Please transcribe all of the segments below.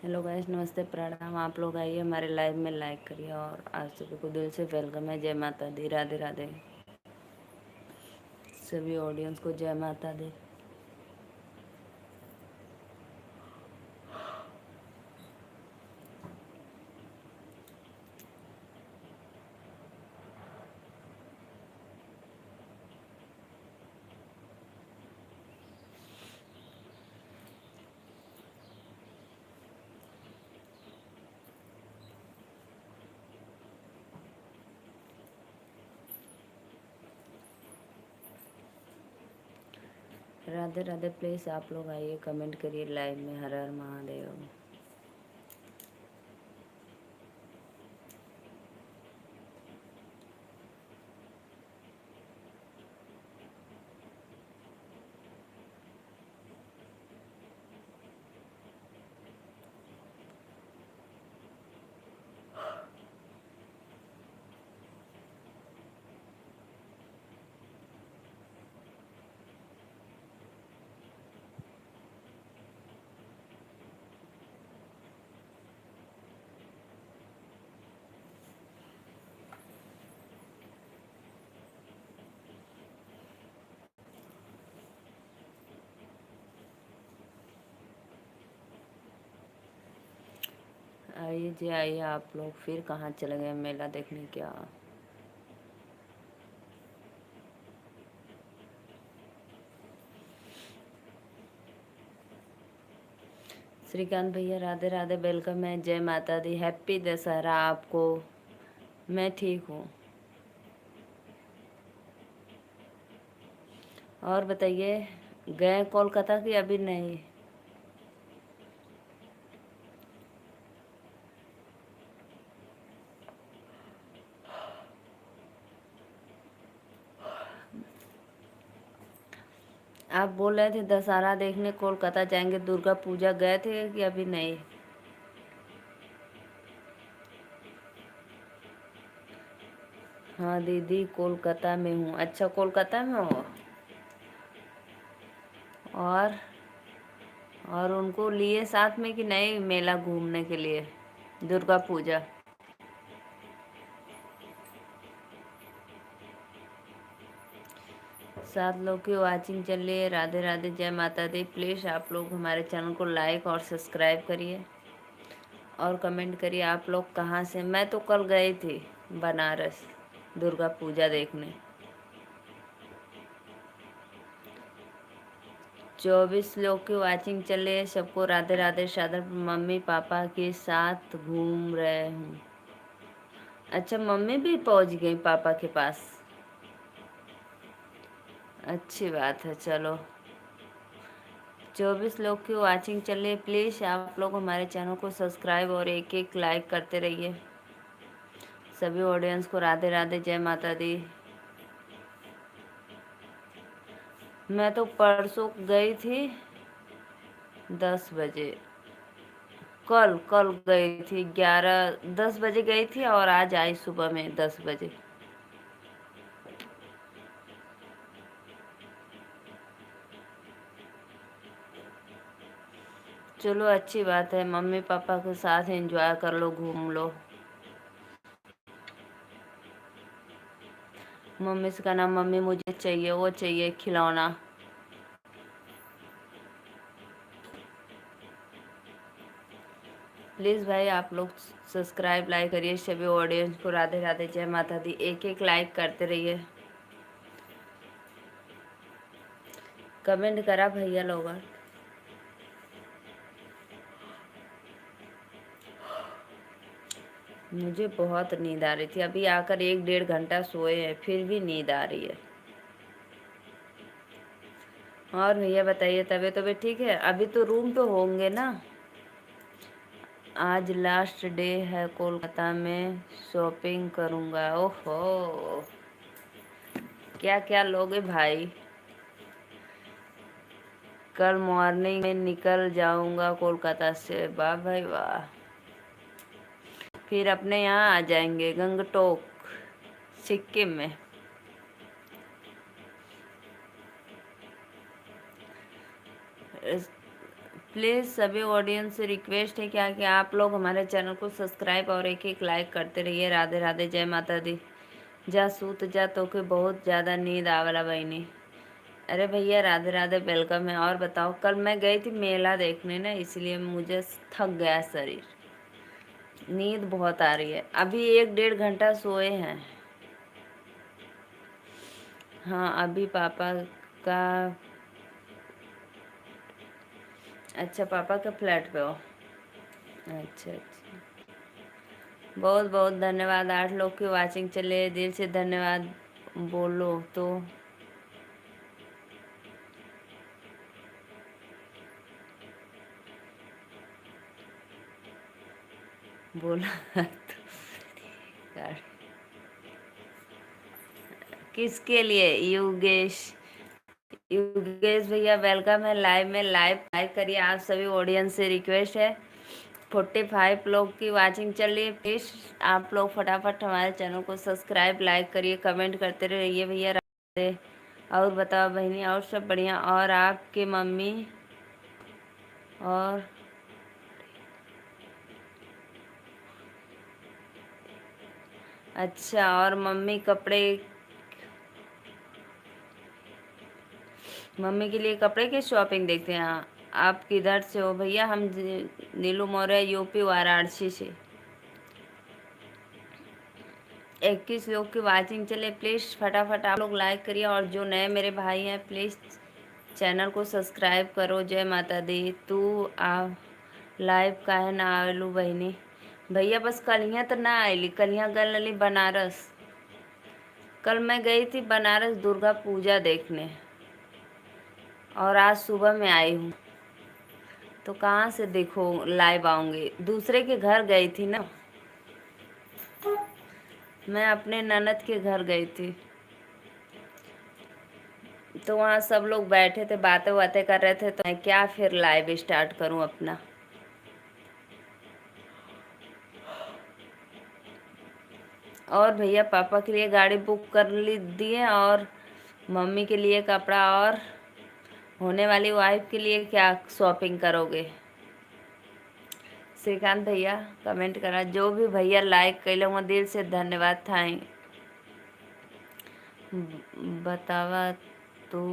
Hello guys, नमस्ते, प्रणाम। आप लोग आइए हमारे लाइव में, लाइक करिए और आप सभी को दिल से वेलकम है। जय माता दी, राधे राधे। सभी ऑडियंस को जय माता दी। राधे राधे। प्लीज़ आप लोग आइए, कमेंट करिए लाइव में। हर हर महादेव। आइए जी, आइए। आप लोग फिर कहाँ चले गए मेला देखने क्या? श्रीकांत भैया, राधे राधे, वेलकम है। जय माता दी, हैप्पी दशहरा आपको। मैं ठीक हूँ। और बताइए, गए कोलकाता की अभी नहीं? आप बोल रहे थे दशहरा देखने कोलकाता जाएंगे, दुर्गा पूजा, गए थे कि अभी नहीं? हाँ दीदी, कोलकाता में हूँ। अच्छा, कोलकाता में हो। और और उनको लिए साथ में कि नहीं मेला घूमने के लिए, दुर्गा पूजा? 7 लोग की वॉचिंग चल रही है। राधे राधे, जय माता दी। प्लीज़ आप लोग हमारे चैनल को लाइक और सब्सक्राइब करिए और कमेंट करिए आप लोग कहाँ से। मैं तो कल गई थी बनारस दुर्गा पूजा देखने। 24 लोग की वॉचिंग चल रही है। सबको राधे राधे। सादर मम्मी पापा के साथ घूम रहे हूँ। अच्छा, मम्मी भी पहुँच गई पापा के पास। अच्छी बात है। चलो, 24 लोग की वॉचिंग चल रही है। प्लीज़ आप लोग हमारे चैनल को सब्सक्राइब और एक एक लाइक करते रहिए। सभी ऑडियंस को राधे राधे, जय माता दी। मैं तो परसों गई थी 10 बजे। कल कल गई थी, 10 बजे गई थी और आज आई सुबह में 10 बजे। चलो, अच्छी बात है। मम्मी पापा के साथ एंजॉय कर लो, घूम लो। मम्मी से कहना, मम्मी मुझे चाहिए, वो चाहिए खिलौना। प्लीज़ भाई आप लोग सब्सक्राइब लाइक करिए। सभी ऑडियंस को राधे राधे, जय माता दी। एक एक लाइक करते रहिए। कमेंट करा भैया लोग। मुझे बहुत नींद आ रही थी। अभी आकर 1 डेढ़ घंटा सोए हैं, फिर भी नींद आ रही है। और भैया बताइए, तबीयत तबीयत ठीक है? अभी तो रूम पे होंगे ना? आज लास्ट डे है, कोलकाता में शॉपिंग करूँगा। ओहो, क्या क्या लोगे भाई? कल मॉर्निंग में निकल जाऊँगा कोलकाता से। वाह भाई वाह। फिर अपने यहाँ आ जाएंगे गंगटोक, सिक्किम में। प्लीज़ सभी ऑडियंस से रिक्वेस्ट है क्या कि आप लोग हमारे चैनल को सब्सक्राइब और एक एक लाइक करते रहिए। राधे राधे, जय माता दी। जा सूत जा तो के बहुत ज़्यादा नींद आवाला बहनी। अरे भैया राधे राधे, वेलकम है। और बताओ, कल मैं गई थी मेला देखने ना, इसलिए मुझे थक गया शरीर, नींद बहुत आ रही है। अभी 1 डेढ़ घंटा सोए हैं। हाँ अभी पापा का, अच्छा पापा के फ्लैट पे हो। अच्छा अच्छा, बहुत बहुत धन्यवाद। 8 लोग की वाचिंग चले, दिल से धन्यवाद। बोलो तो बोला तो यार। किसके लिए? योगेश, योगेश भैया वेलकम है लाइव में। लाइव लाइक करिए, आप सभी ऑडियंस से रिक्वेस्ट है। 45 लोग की वाचिंग चल रही है। प्लीज़ आप लोग फटाफट हमारे चैनल को सब्सक्राइब लाइक करिए, कमेंट करते रहिए भैया। राधे। और बताओ बहनी, और सब बढ़िया? और आपके मम्मी और अच्छा, और मम्मी कपड़े, मम्मी के लिए कपड़े की शॉपिंग देखते हैं। आप किधर से हो भैया? हम नीलू मौर्य, यूपी वाराणसी से। 21 लोग की वाचिंग चले, प्लीज़ फटाफट आप लोग लाइक करिए। और जो नए मेरे भाई हैं प्लीज़ चैनल को सब्सक्राइब करो। जय माता दी। तू आ लाइव का है ना आलू बहनी? भैया बस कलियाँ तो ना आईली, कलियाँ गल रही बनारस। कल मैं गई थी बनारस दुर्गा पूजा देखने, और आज सुबह में आई हूँ। तो कहाँ से देखो लाइव आऊँगी? दूसरे के घर गई थी ना, मैं अपने ननद के घर गई थी। तो वहाँ सब लोग बैठे थे, बातें बातें कर रहे थे, तो मैं क्या फिर लाइव स्टार्ट करूँ अपना। और भैया पापा के लिए गाड़ी बुक कर ली दिए, और मम्मी के लिए कपड़ा, और होने वाली वाइफ के लिए क्या शॉपिंग करोगे? श्रीकांत भैया कमेंट करा। जो भी भैया लाइक कैले हुआ दिल से धन्यवाद था। बतावा तू,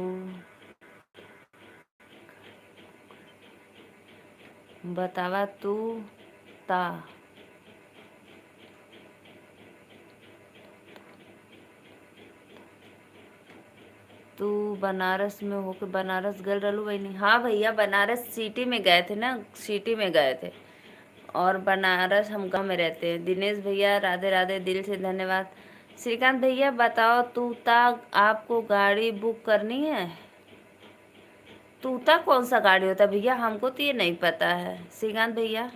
बतावा तू ता तू बनारस में होके बनारस गल रहलू बहनी? हाँ भैया बनारस सिटी में गए थे ना, सिटी में गए थे। और बनारस हम गाँव में रहते हैं। दिनेश भैया राधे राधे, दिल से धन्यवाद। श्रीकांत भैया बताओ, तूता आपको गाड़ी बुक करनी है? तूता कौन सा गाड़ी होता है भैया? हमको तो ये नहीं पता है। श्रीकांत भैया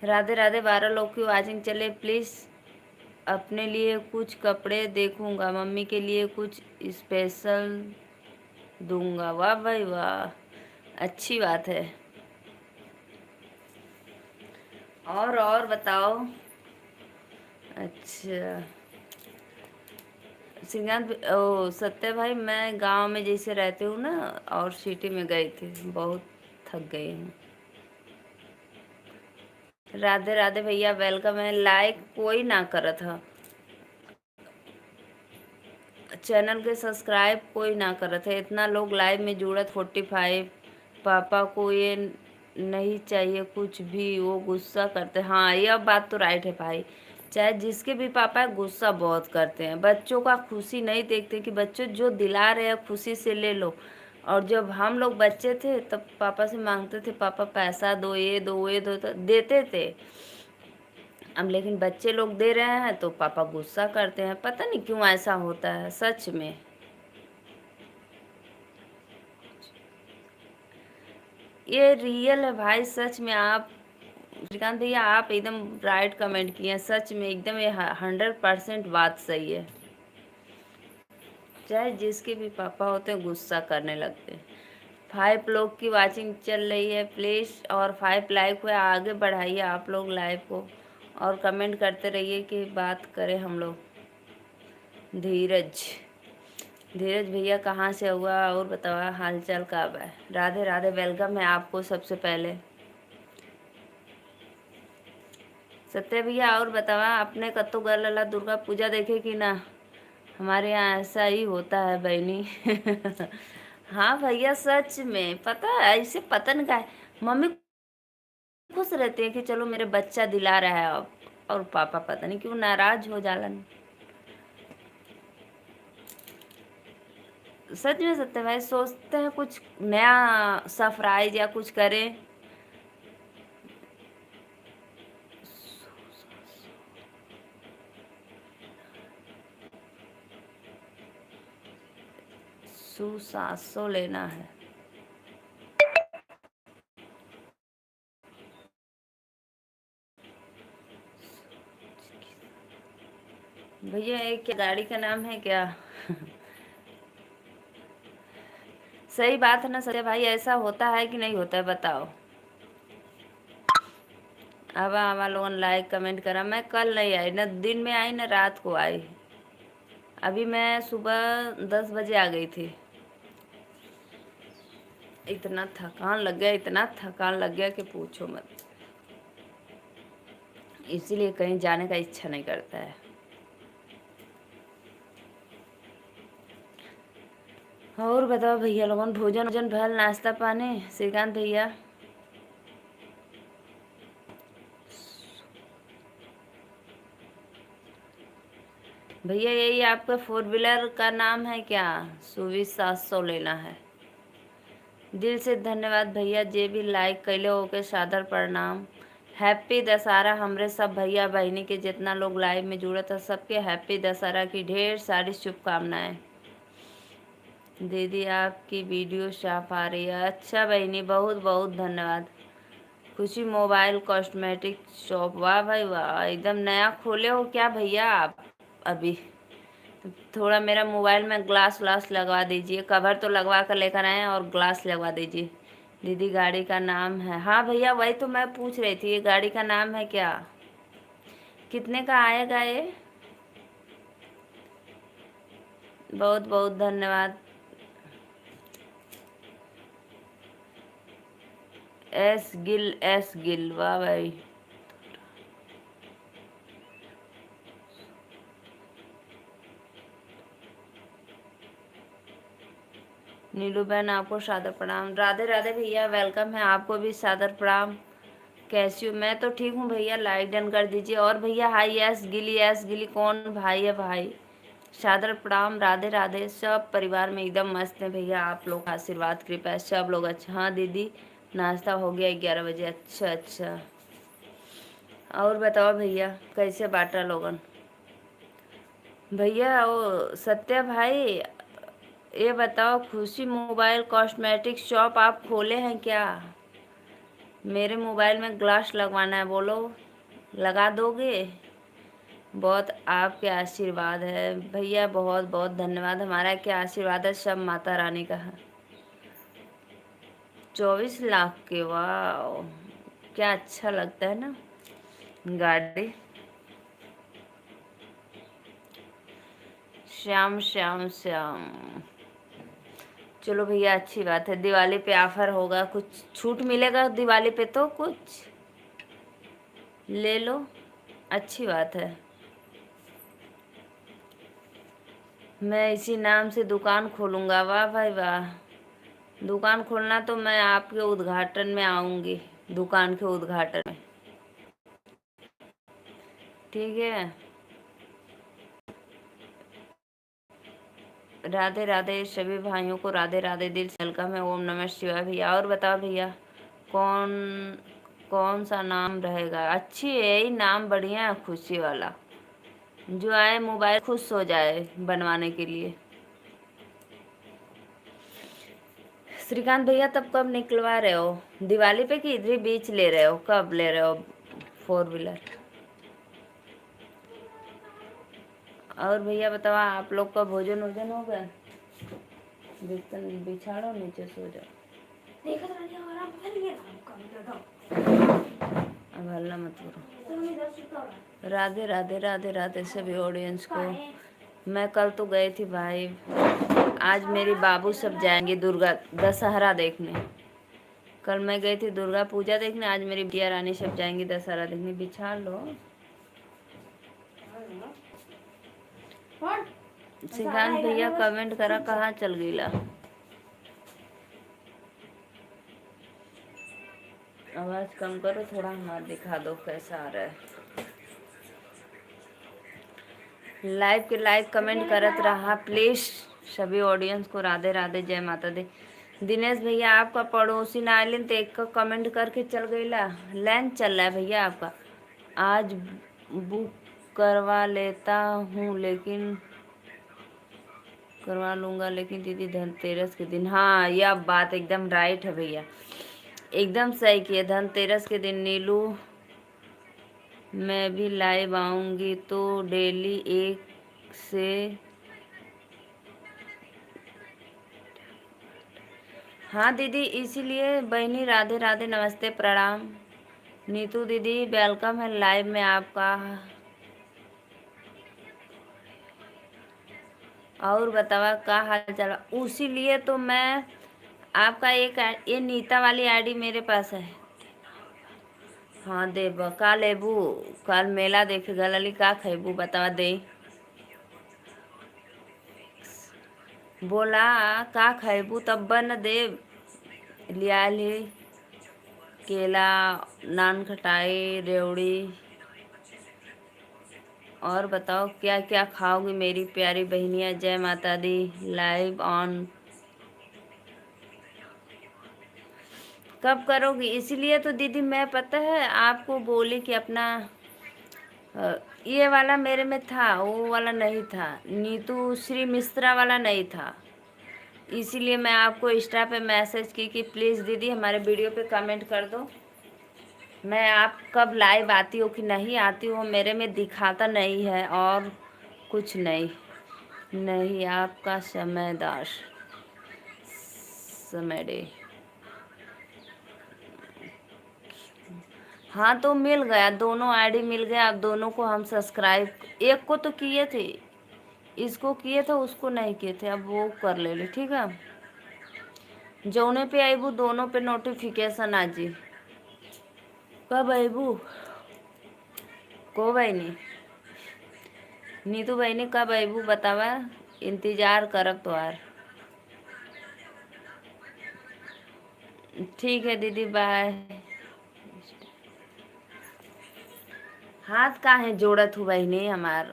राधे राधे। 12 लोग की वाचिंग चले, प्लीज़ अपने लिए कुछ कपड़े देखूंगा, मम्मी के लिए कुछ स्पेशल दूंगा। वाह भाई वाह, अच्छी बात है। और बताओ। अच्छा श्रीकांत ओ सत्य भाई, मैं गांव में जैसे रहती हूँ ना, और सिटी में गई थी, बहुत थक गई हूँ। राधे राधे भैया वेलकम है। लाइक कोई ना करत था, चैनल के सब्सक्राइब कोई ना करत है। इतना लोग लाइव में जुड़त 45। पापा को ये नहीं चाहिए कुछ भी, वो गुस्सा करते। हाँ यह बात तो राइट है भाई, चाहे जिसके भी पापा है गुस्सा बहुत करते हैं। बच्चों का खुशी नहीं देखते कि बच्चों जो दिला रहे हैं खुशी से ले लो। और जब हम लोग बच्चे थे तब पापा से मांगते थे, पापा पैसा दो, ये दो, ये दो, तो देते थे। अब लेकिन बच्चे लोग दे रहे हैं तो पापा गुस्सा करते हैं, पता नहीं क्यों ऐसा होता है सच में। ये रियल है भाई, सच में। आप श्रीकांत भैया आप एकदम राइट कमेंट किए हैं, सच में एकदम ये 100% बात सही है। चाहे जिसके भी पापा होते हैं गुस्सा करने लगते हैं। 5 लोग की वाचिंग चल रही है, प्लीज़। और 5 लाइक हुए, आगे बढ़ाइए आप लोग लाइव को, और कमेंट करते रहिए कि बात करें हम लोग। धीरज धीरज भैया कहाँ से हुआ और बताओ हाल चाल कब है। राधे राधे, वेलकम है आपको सबसे पहले। सत्य भैया और बतावा आपने कत्तो गल लला दुर्गा पूजा देखे कि ना। हमारे यहाँ ऐसा ही होता है बहनी। हाँ भैया सच में पता है, ऐसे पतन का है। मम्मी खुश रहती है कि चलो मेरे बच्चा दिला रहा है अब, और पापा पता नहीं क्यों नाराज हो जालन। सच में सत्य भाई सोचते हैं कुछ नया सरप्राइज या कुछ करें। सुसासो लेना है। भैया एक क्या गाड़ी का नाम है क्या। सही बात है ना सत्य भाई, ऐसा होता है कि नहीं होता है बताओ। अब हमारे लोगों ने लाइक कमेंट करा। मैं कल नहीं आई, न दिन में आई न रात को आई। अभी मैं सुबह 10 बजे आ गई थी। इतना थकान लग गया, इतना थकान लग गया कि पूछो मत। इसीलिए कहीं जाने का इच्छा नहीं करता है। और बताओ भैया लोगन, भोजन वोजन भल, नाश्ता पानी। श्रीकांत भैया भैया यही आपका 4 व्हीलर का नाम है क्या। सुविस 700 लेना है। दिल से धन्यवाद भैया, जे भी लाइक कैले होके सादर प्रणाम। हैप्पी दशहरा हमरे सब भैया बहनी के जितना लोग लाइव में जुड़ा था सबके हैप्पी दशहरा की ढेर सारी शुभकामनाएं। दीदी आपकी वीडियो साफ आ रही है। अच्छा बहनी, बहुत बहुत धन्यवाद। खुशी मोबाइल कॉस्मेटिक शॉप, वाह भाई वाह, एकदम नया खोले हो क्या भैया आप अभी। थोड़ा मेरा मोबाइल में ग्लास व्लास लगवा दीजिए, कवर तो लगवा कर लेकर आए और ग्लास लगवा दीजिए। दीदी गाड़ी का नाम है। हाँ भैया वही तो मैं पूछ रही थी, ये गाड़ी का नाम है क्या। कितने का आएगा ये। बहुत बहुत धन्यवाद। एस गिल वाह भाई। नीलू बहन आपको सादर प्रणाम। राधे राधे भैया, वेलकम है आपको भी सादर प्रणाम। कैसी हूँ मैं तो ठीक हूँ भैया, लाइक डन कर दीजिए। और भैया हाई एस गिली कौन भाई है भाई। सादर प्रणाम, राधे राधे। सब परिवार में एकदम मस्त है भैया, आप लोग आशीर्वाद कृपा है सब लोग। अच्छा हाँ दीदी नाश्ता हो गया 11 बजे। अच्छा अच्छा। और बताओ भैया कैसे बाटा लोगन। भैया वो सत्या भाई, ये बताओ खुशी मोबाइल कॉस्मेटिक शॉप आप खोले हैं क्या। मेरे मोबाइल में ग्लास लगवाना है, बोलो लगा दोगे। बहुत आपके आशीर्वाद है भैया, बहुत बहुत धन्यवाद। हमारा क्या आशीर्वाद है, सब माता रानी का है। 24 लाख के, वाह क्या अच्छा लगता है ना गाड़ी। श्याम श्याम श्याम। चलो भैया अच्छी बात है, दिवाली पे ऑफर होगा, कुछ छूट मिलेगा दिवाली पे तो कुछ ले लो, अच्छी बात है। मैं इसी नाम से दुकान खोलूँगा, वाह भाई वाह। दुकान खोलना तो मैं आपके उद्घाटन में आऊँगी, दुकान के उद्घाटन में। ठीक है। राधे राधे सभी भाइयों को, राधे राधे, दिल से वेलकम है। ओम नमः शिवाय भैया। और बताओ भैया कौन कौन सा नाम रहेगा। अच्छी है यही नाम, बढ़िया है खुशी वाला, जो आए मोबाइल खुश हो जाए बनवाने के लिए। श्रीकांत भैया तब कब निकलवा रहे हो, दिवाली पे कि इधर बीच ले रहे हो, कब ले रहे हो 4 व्हीलर। और भैया बताओ आप लोग का भोजन वोजन हो गया। बिस्तर बिछाड़ो नीचे सो जाओ। अब हल्ला मत करो। राधे राधे, राधे राधे सभी ऑडियंस को। मैं कल तो गई थी भाई। आज मेरी बाबू सब जाएंगे दुर्गा दशहरा देखने। कल मैं गई थी दुर्गा पूजा देखने, आज मेरी बिटिया रानी सब जाएंगी दशहरा देखने। बिछा लो। श्रीकांत भैया कमेंट करा कहाँ चल गईला। आवाज कम करो थोड़ा, हमारा दिखा दो कैसा आ रहा है। लाइव के लाइक कमेंट करत रहा प्लीज। सभी ऑडियंस को राधे राधे, जय माता दी। दिनेश भैया आपका पड़ोसी नालिन तो एक कमेंट करके चल गईला। लैंड चल रहा है भैया आपका। आज बुक करवा लेता हूँ लेकिन करवा लूँगा लेकिन दीदी धनतेरस के दिन। हाँ यह बात एकदम राइट है भैया, एकदम सही किए। धनतेरस के दिन नीलू मैं भी लाइव आऊँगी तो डेली एक से। हाँ दीदी इसीलिए बहनी राधे राधे, नमस्ते प्रणाम। नीतू दीदी वेलकम है लाइव में आपका। और बतावा का हाल चाल। उसी लिए तो मैं आपका एक ये नीता वाली आईडी मेरे पास है। हाँ देव का लेबू, कल मेला देखे गलली का खेबू बतावा दे। बोला का खेबू तब बन देव। लिया ली केला, नान खटाई, रेवड़ी। और बताओ क्या क्या खाओगी मेरी प्यारी बहनिया। जय माता दी। लाइव ऑन कब करोगी? इसीलिए तो दीदी मैं पता है आपको बोली कि अपना ये वाला मेरे में था, वो वाला नहीं था। नीतू श्री मिश्रा वाला नहीं था। इसीलिए मैं आपको इंस्टा पे मैसेज की कि प्लीज़ दीदी हमारे वीडियो पे कमेंट कर दो। मैं आप कब लाइव आती हो कि नहीं आती हो मेरे में दिखाता नहीं है, और कुछ नहीं। नहीं आपका समयदार समय डे। हाँ तो मिल गया, दोनों आईडी मिल गया। अब दोनों को हम सब्सक्राइब, एक को तो किए थे, इसको किए थे, उसको नहीं किए थे। अब वो कर ले ठीक है। जौने पे आईबू दोनों पे नोटिफिकेशन आ जी। कब आईबू को बहनी नीतू बहनी कब आईबू बतावा, इंतजार करब तोहार। ठीक है दीदी बाय। हाथ काहे जोड़त हूँ बहनी हमार,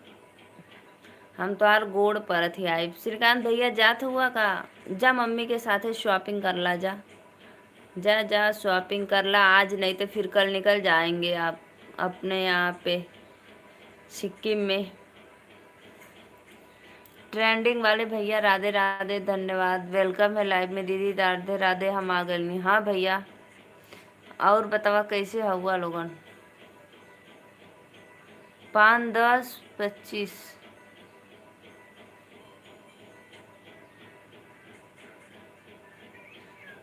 हम तो आर गोड़ परत ही आई। श्रीकांत भैया जात हुआ का, जा मम्मी के साथ शॉपिंग कर ला। जा जा जा शॉपिंग कर ला आज, नहीं तो फिर कल निकल जाएंगे आप अपने यहाँ पे सिक्किम में। ट्रेंडिंग वाले भैया राधे राधे, धन्यवाद। वेलकम है लाइव में दीदी, राधे राधे। हम आ गए। हाँ भैया और बतावा कैसे हुआ लोगन। 5, 10, 25।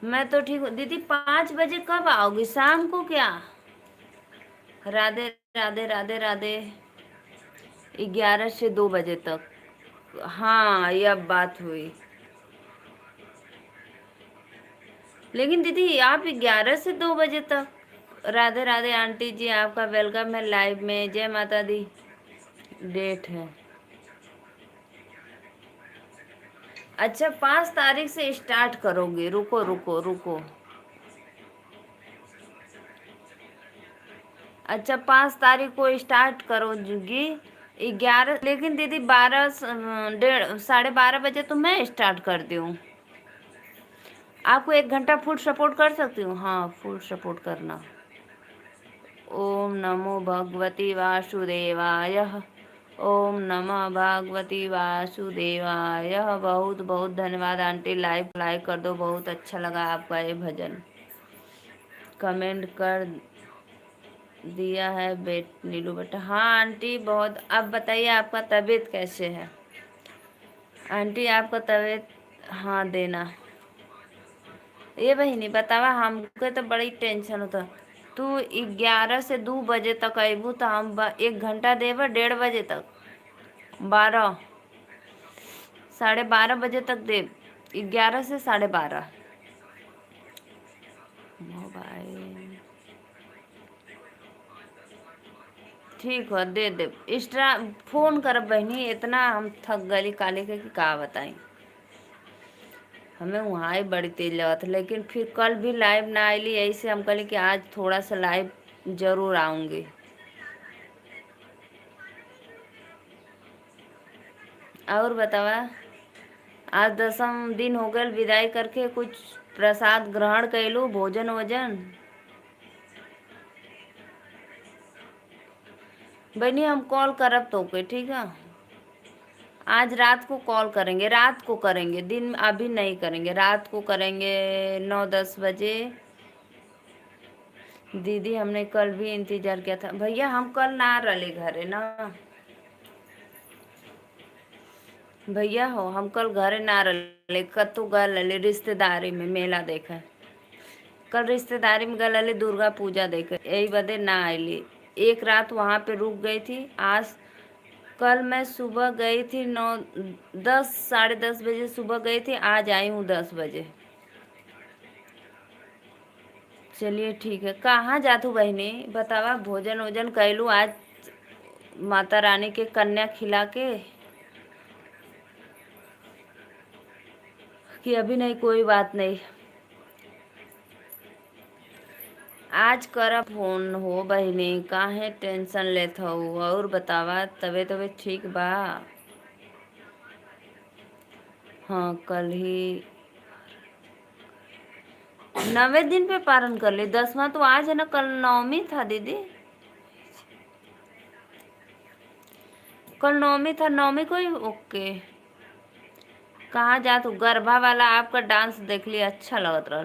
मैं तो ठीक हूँ दीदी। 5 बजे कब आओगी? शाम को क्या? राधे राधे राधे राधे। 11 से 2 बजे तक। हाँ ये अब बात हुई। लेकिन दीदी आप 11 से 2 बजे तक। राधे राधे आंटी जी, आपका वेलकम है लाइव में। जय माता दी। डेट है अच्छा 5 तारीख से स्टार्ट करोगे? रुको रुको रुको। अच्छा 5 तारीख को स्टार्ट करोगी। 11 लेकिन दीदी 12 डेढ़ 12:30 बजे तो मैं स्टार्ट कर दूँ। आपको 1 घंटा फुल सपोर्ट कर सकती हूँ। हाँ फुल सपोर्ट करना। ओम नमो भगवती वासुदेवाय। ओम नमः भगवती वासुदेवाय। बहुत बहुत धन्यवाद आंटी। लाइक कर दो, बहुत अच्छा लगा आपका ये भजन। कमेंट कर दिया है नीलू बेटा। हाँ आंटी बहुत। अब बताइए आपका तबीयत कैसे है आंटी? आपका तबीयत हाँ देना। ये बहिनी बतावा, हमको तो बड़ी टेंशन होता। तू 11 से 2 बजे तक अबू तो हम 1 घंटा देव 1:30 बजे तक। 12 12:30 तक दे, 11 से 12:30। मोबाइल ठीक हो, दे दे। एक्स्ट्रा फोन करब बहनी, इतना हम थक गली काले के कि का बताई। हमें वहाँ ही बड़ी तेज लगत, लेकिन फिर कल भी लाइव ना आईली, यही से हम कहली कि आज थोड़ा सा लाइव जरूर आऊँगी। और बतावा, आज 10वीं दिन हो गल विदाई करके, कुछ प्रसाद ग्रहण कैलू, भोजन वोजन? बहनी हम कॉल करब तो के, ठीक है? आज रात को कॉल करेंगे, रात को करेंगे, दिन अभी नहीं करेंगे, रात को करेंगे 9-10 बजे। दीदी हमने कल भी इंतजार किया था भैया, हम कल ना रहे घरे ना भैया हो, हम कल घरे ना रहे, कतु गल रहे रिश्तेदारी में, मेला देखे। कल रिश्तेदारी में गल रही दुर्गा पूजा देखे, यही बदे ना आईली। एक रात वहाँ पे रुक गई थी। आज कल मैं सुबह गई थी 9-10 10:30 बजे सुबह गई थी, आज आई हूँ 10 बजे। चलिए ठीक है। कहाँ जातू बहनी बतावा, भोजन वोजन कैलू आज माता रानी के कन्या खिला के, कि अभी नहीं? कोई बात नहीं, आज कर फोन हो बहनी, काहे टेंशन लेत हो? और बतावा, तबीयत ठीक बा? हाँ कल ही 9वें दिन पे पारण कर ली, 10वां तो आज है ना, कल 9वीं था दीदी, कल 9वीं था, 9वीं को ही। ओके। कहाँ जा तू? गरबा वाला आपका डांस देख लिया, अच्छा लगत रहा।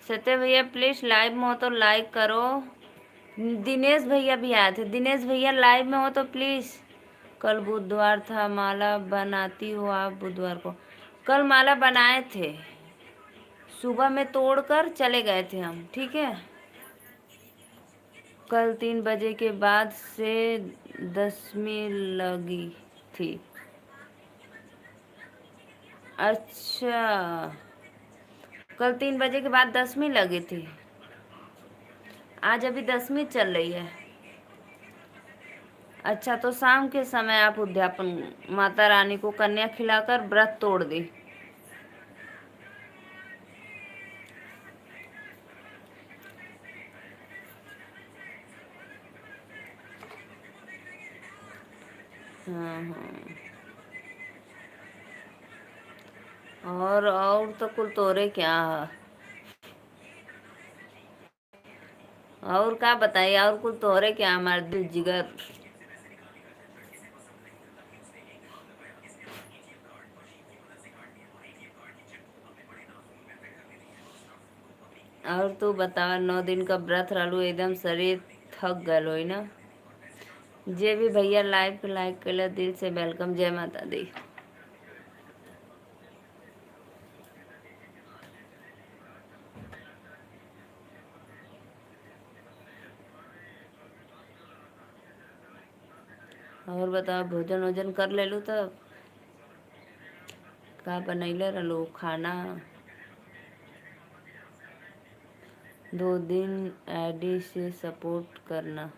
सत्य भैया प्लीज लाइव में हो तो लाइक करो। दिनेश भैया भी आए थे, दिनेश भैया लाइव में हो तो प्लीज। कल बुधवार था, माला बनाती हो आप बुधवार को? कल माला बनाए थे, सुबह में तोड़कर चले गए थे हम, ठीक है। कल 3 बजे के बाद से 10वीं लगी थी। अच्छा, कल 3 बजे के बाद 10वीं लगी थी। आज अभी 10वीं चल रही है। अच्छा, तो शाम के समय आप उद्यापन माता रानी को कन्या खिलाकर व्रत तोड़ दी। हाँ हाँ। और तो कुल तोरे क्या है? और क्या बताइए, और कुछ तोहरे क्या, हमारे दिल जिगर। और तू बतावा, 9 दिन का व्रत रहलू, एकदम शरीर थक गल हो ना। जे भी भैया लाइव पे लाइक कर दिल से वेलकम, जय माता दी। और बताओ, भोजन वोजन कर ले लू तब? का बनैले रहलू खाना? 2 दिन आईडी से सपोर्ट करना।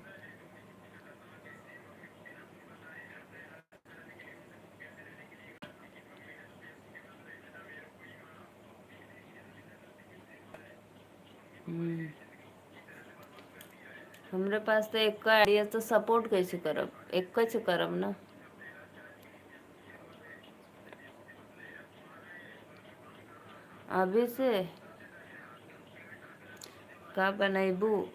हमरे पास तो एक का आइडिया, तो सपोर्ट कैसे करब? एक से करब ना। अभी से का बनैबू?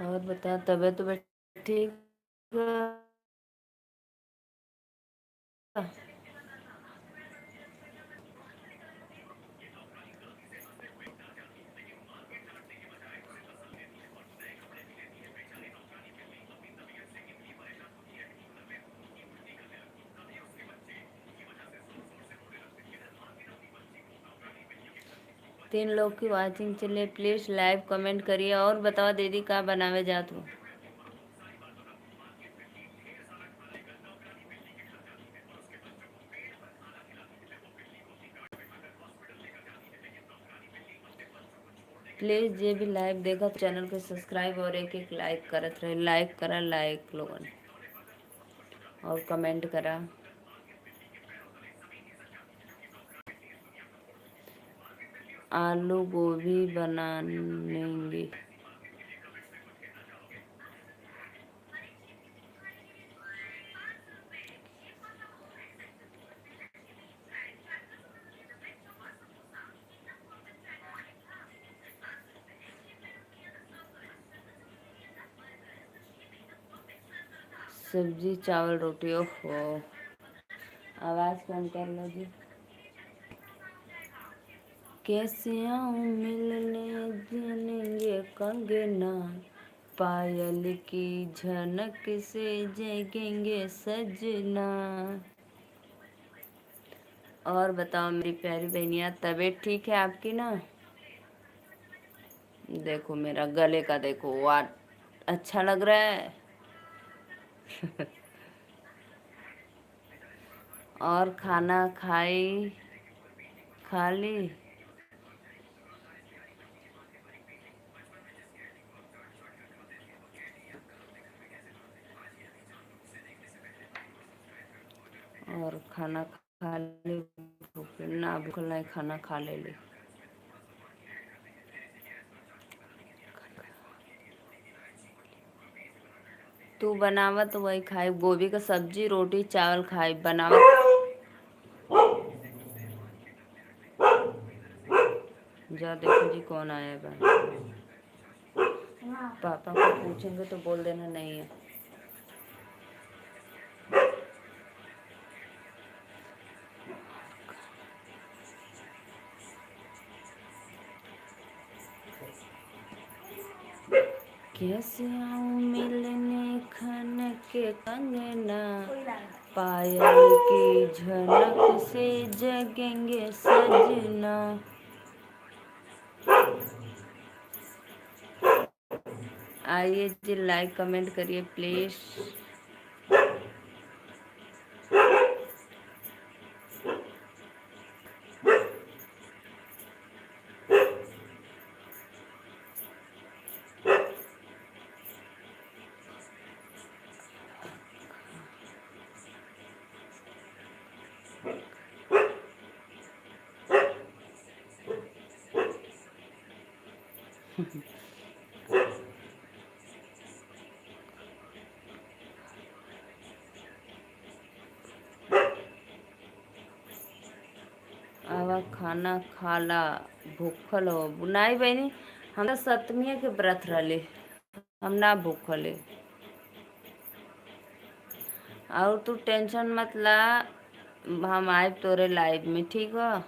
और बता, तबीयत तो ठीक है? 3 लोग की वाचिंग चले, प्लीज लाइव कमेंट करिए और बताओ दीदी का बनावे जात हो। प्लीज ये भी लाइव देखा चैनल के सब्सक्राइब और एक एक लाइक करत रहे। लाइक करा, लाइक लोगन और कमेंट करा। आलू गोभी बनाएंगे। सब्जी चावल रोटी। ओहो, आवाज़ कम कर लो जी। कैसे आऊँ मिलने जानेंगे कंगना, पायल की झनक से जगेंगे सजना। और बताओ मेरी प्यारी बहनिया, तबीयत ठीक है आपकी ना? देखो मेरा गले का देखो, वाट अच्छा लग रहा है। और खाना खाई, खा ली? और खाना खा ली? भूख ना, भूख नहीं, खाना खा ले ली। तू बनावा तो वही खाई, गोभी का सब्जी रोटी चावल खाई बनावा। जा देखो जी कौन आया बा। पापा को पूछेंगे तो बोल देना नहीं है। कैसे आऊँ मिलने खन के कंगना, पायल की झनक से जगेंगे सजना। आइए जी, लाइक कमेंट करिए प्लीज। आवा खाना खाला, भूखल हो? नहीं बहनी, हम तो सप्तमी के व्रत रहे, हम ना भूखले। और तू टेंशन मत ला, हम आए तोरे लाइव में, ठीक है?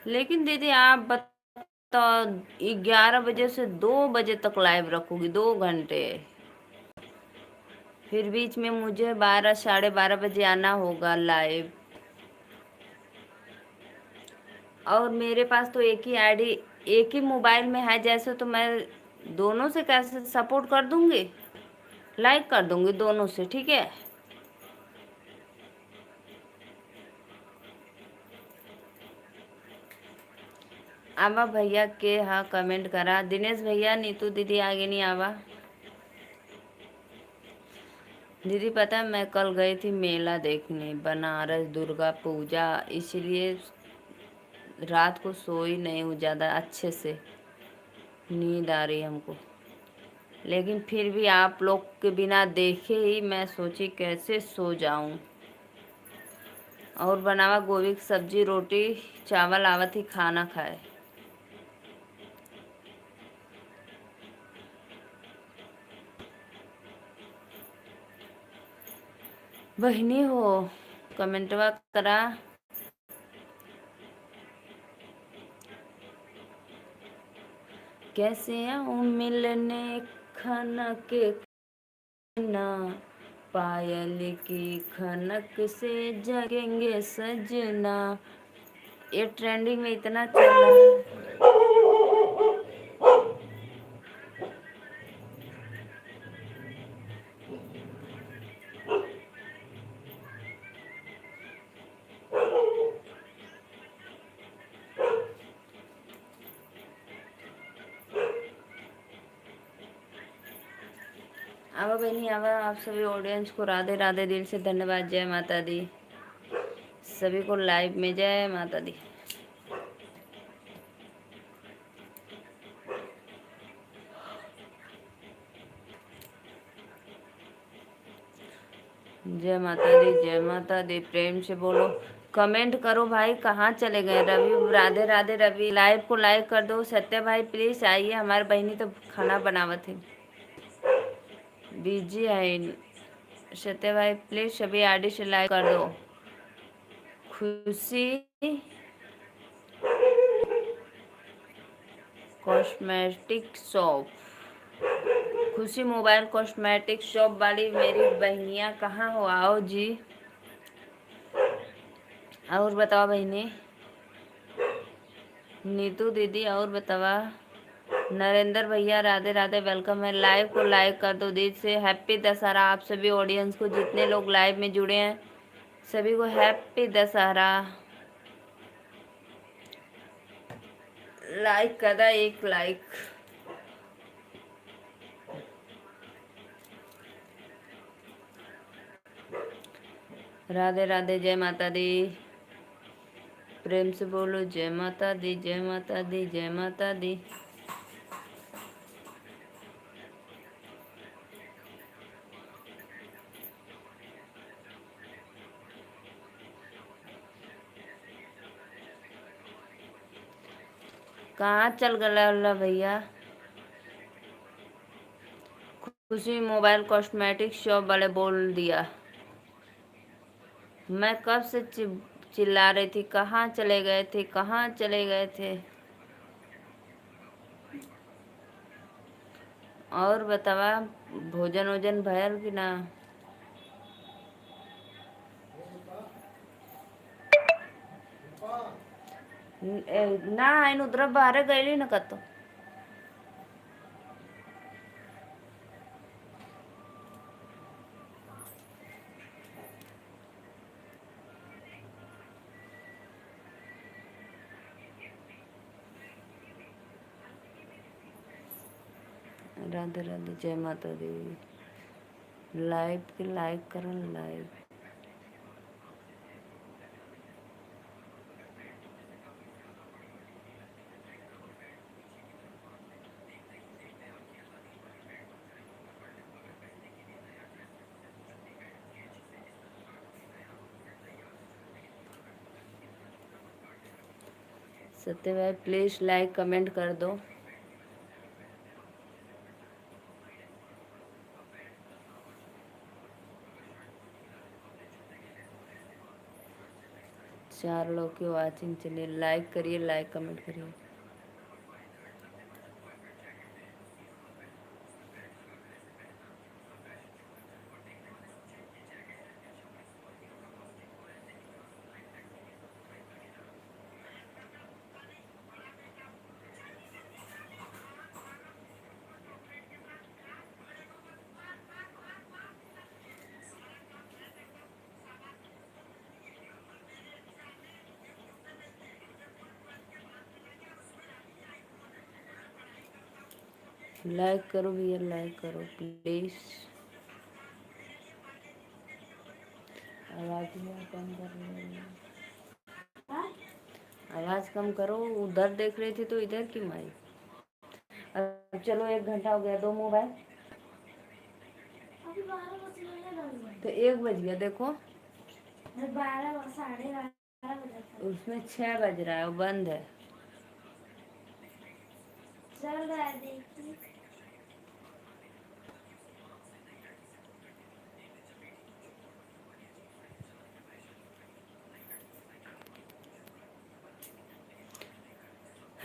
लेकिन दीदी आप बताओ, 11 बजे से 2 बजे तक लाइव रखोगी, 2 घंटे? फिर बीच में मुझे 12 साढ़े 12 बजे आना होगा लाइव। और मेरे पास तो एक ही आईडी, एक ही मोबाइल में है जैसे, तो मैं दोनों से कैसे सपोर्ट कर दूंगी, लाइक कर दूंगी दोनों से, ठीक है? आवा भैया के हाँ कमेंट करा, दिनेश भैया नीतू दीदी आगे नहीं आवा। दीदी पता है मैं कल गई थी मेला देखने, बनारस दुर्गा पूजा, इसलिए रात को सोई नहीं हूँ ज़्यादा अच्छे से, नींद आ रही हमको। लेकिन फिर भी आप लोग के बिना देखे ही मैं सोची कैसे सो जाऊं। और बनावा गोभी की सब्जी रोटी चावल, आवत ही खाना खाए। बहनी हो, कमेंटवा करा। कैसे आऊँ मिलने खाना के ना, पायल की खनक से जगेंगे सजना। ये ट्रेंडिंग में इतना चल रहा है। आवा बहनी आवा, आप सभी ऑडियंस को राधे राधे, दिल से धन्यवाद। जय माता दी सभी को लाइव में, जय माता दी। जय माता दी, जय माता दी। प्रेम से बोलो, कमेंट करो भाई। कहाँ चले गए रवि? राधे राधे रवि। लाइव को लाइक कर दो। सत्य भाई प्लीज आइए, हमारे बहनी तो खाना बनावत है, बिजी है। सत्य भाई प्लीज सभी आईडी से लाइक कर दो। खुशी कॉस्मेटिक शॉप, खुशी मोबाइल कॉस्मेटिक शॉप वाली मेरी बहनियाँ कहाँ हो? आओ जी। और बताओ बहनी। नीतू दीदी और बतावा। नरेंद्र भैया राधे राधे, वेलकम है। लाइव को लाइक कर दो दिल से। हैप्पी दशहरा आप सभी ऑडियंस को, जितने लोग लाइव में जुड़े हैं सभी को हैप्पी दशहरा। लाइक कर दा, एक लाइक। राधे राधे, जय माता दी। प्रेम से बोलो जय माता दी, जय माता दी, जय माता दी। कहाँ चल गया भैया? खुशी मोबाइल कॉस्मेटिक शॉप वाले बोल दिया। मैं कब से चिल्ला रही थी, कहाँ चले गए थे, कहाँ चले गए थे? और बतावा, भोजन वोजन भयल कि ना? ना इन उधर बाहर गईली न कतो। राधे राधे, जय माता दी। लाइव के लाइक करो, लाइव। सत्य भाई प्लीज लाइक कमेंट कर दो। चार लोग की वाचिंग चलिए, लाइक करिए, लाइक कमेंट करिए। लाइक करो भैया, लाइक करो प्लीज। आवाज कम कर रही है। आवाज कम करो, उधर देख रही थी तो इधर क्यों आई? अब चलो 1 घंटा हो गया, दो मोबाइल। तो 1 बज गया, देखो 12 12:30 बजा। उसमें 6 बज रहा है, वो बंद है। चल रहा है देखिए।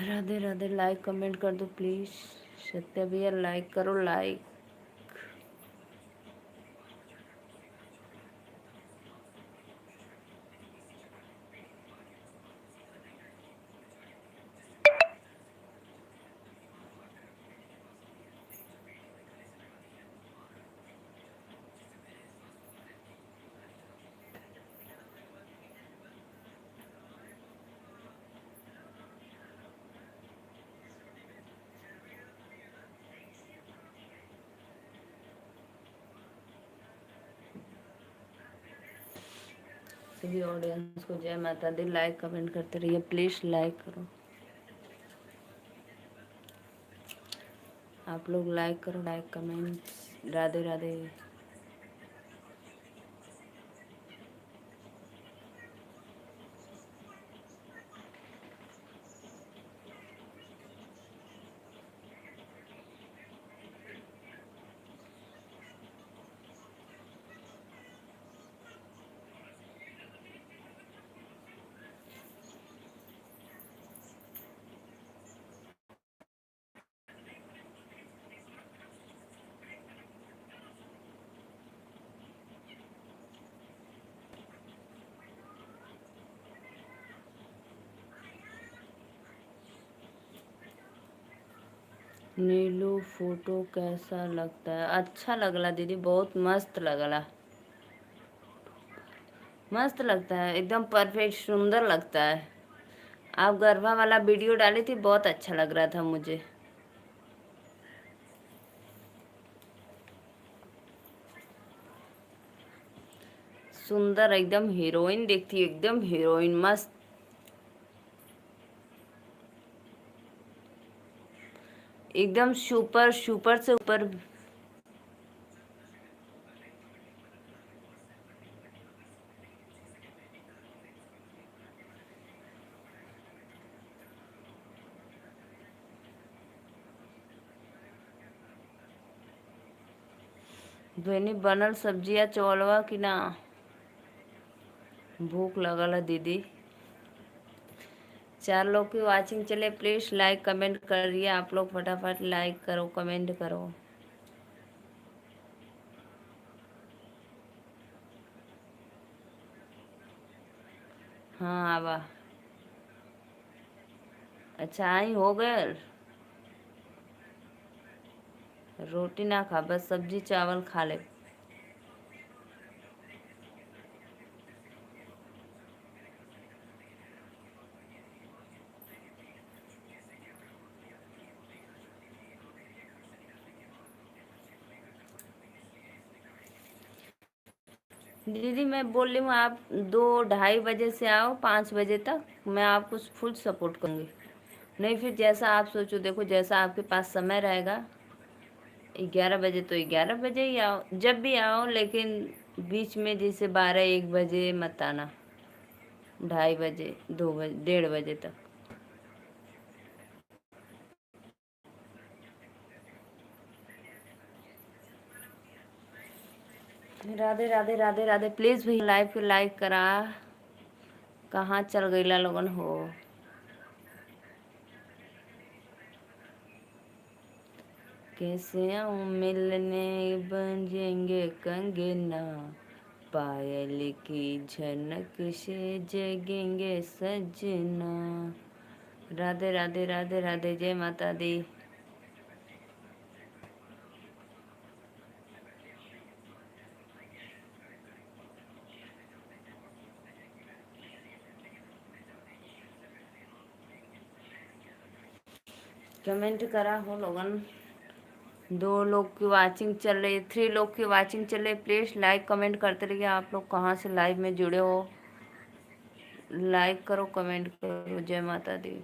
राधे राधे, लाइक कमेंट कर दो प्लीज। सत्य भैया लाइक करो, लाइक। सभी ऑडियंस को जय माता दी। लाइक कमेंट करते रहिए, प्लीज़ लाइक करो, आप लोग लाइक करो, लाइक कमेंट। राधे राधे। नीलू फोटो कैसा लगता है? अच्छा लगला दीदी, बहुत मस्त लगला, मस्त लगता है, एकदम परफेक्ट, सुंदर लगता है। आप गरबा वाला वीडियो डाली थी, बहुत अच्छा लग रहा था मुझे। सुंदर, एकदम हीरोइन दिखती, एकदम हीरोइन, मस्त, एकदम सुपर सुपर से ऊपर। बनी बनल सब्जिया चौलवा की ना? भूख लगल है दीदी। 4 लोग की वाचिंग चले, प्लीज लाइक कमेंट करिए, आप लोग फटाफट लाइक करो, कमेंट करो। हाँ आवा। अच्छा आई हो गए। रोटी ना खा, बस सब्जी चावल खा ले। दीदी मैं बोल रही हूँ, आप 2-2:30 बजे से आओ, 5 बजे तक मैं आपको फुल सपोर्ट करूँगी। नहीं फिर जैसा आप सोचो, देखो जैसा आपके पास समय रहेगा। 11 बजे तो 11 बजे ही आओ, जब भी आओ, लेकिन बीच में जैसे 12-1 बजे मत आना। 2:30 बजे, 2 बजे, 1:30 बजे तक। राधे राधे राधे राधे। प्लीज भैया लाइव के लाइक करा। कहाँ चल गईला लोगन हो? कैसे आऊँ मिलने, बजेंगे कंगना, पायल की झनक से जगेंगे सजना। राधे राधे राधे राधे, जय माता दी। कमेंट करा हो लोगन। 2 लोग की वाचिंग चल रही है, 3 लोग की वाचिंग चल रही है, प्लीज लाइक कमेंट करते रहिए। आप लोग कहाँ से लाइव में जुड़े हो? लाइक करो, कमेंट करो। जय माता दी।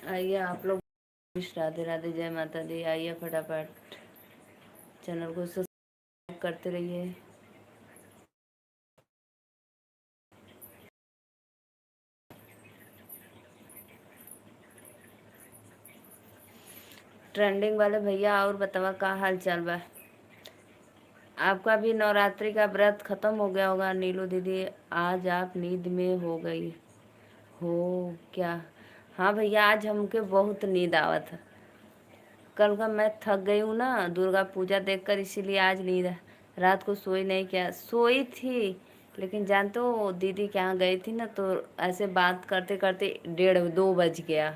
आइए आप लोग, राधे राधे, जय माता दी। आइए फटाफट चैनल को सब्सक्राइब करते रहिए। ट्रेंडिंग वाले भैया और बतावा का हाल चाल बा? आपका भी नवरात्रि का व्रत खत्म हो गया होगा नीलू दीदी, आज आप नींद में हो गई हो क्या? हाँ भैया, आज हमके बहुत नींद आवा था। कल का मैं थक गई हूँ ना दुर्गा पूजा देखकर, इसीलिए आज नींद रात को सोई नहीं। क्या सोई थी, लेकिन जानते हो दीदी के यहाँ गई थी ना, तो ऐसे बात करते करते 1:30-2 बज गया।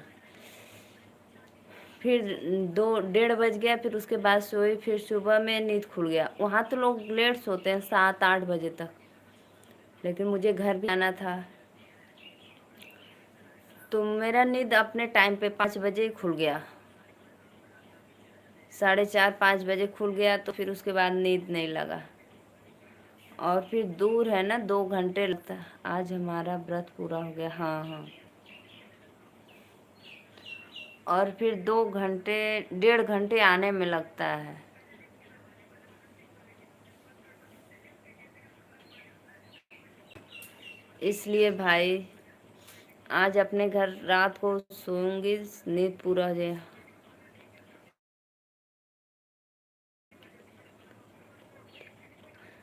फिर 2-1:30 बज गया, फिर उसके बाद सोई, फिर सुबह में नींद खुल गया। वहाँ तो लोग लेट सोते हैं 7-8 बजे तक, लेकिन मुझे घर भी आना था। तो मेरा नींद अपने टाइम पे 5 बजे ही खुल गया। 4:30-5 बजे खुल गया, तो फिर उसके बाद नींद नहीं लगा। और फिर दूर है ना, 2 घंटे लगता है। आज हमारा व्रत पूरा हो गया। हाँ हाँ। और फिर 2 घंटे 1.5 घंटे आने में लगता है। इसलिए भाई आज अपने घर रात को सोऊंगी, नींद पूरा हो जाए।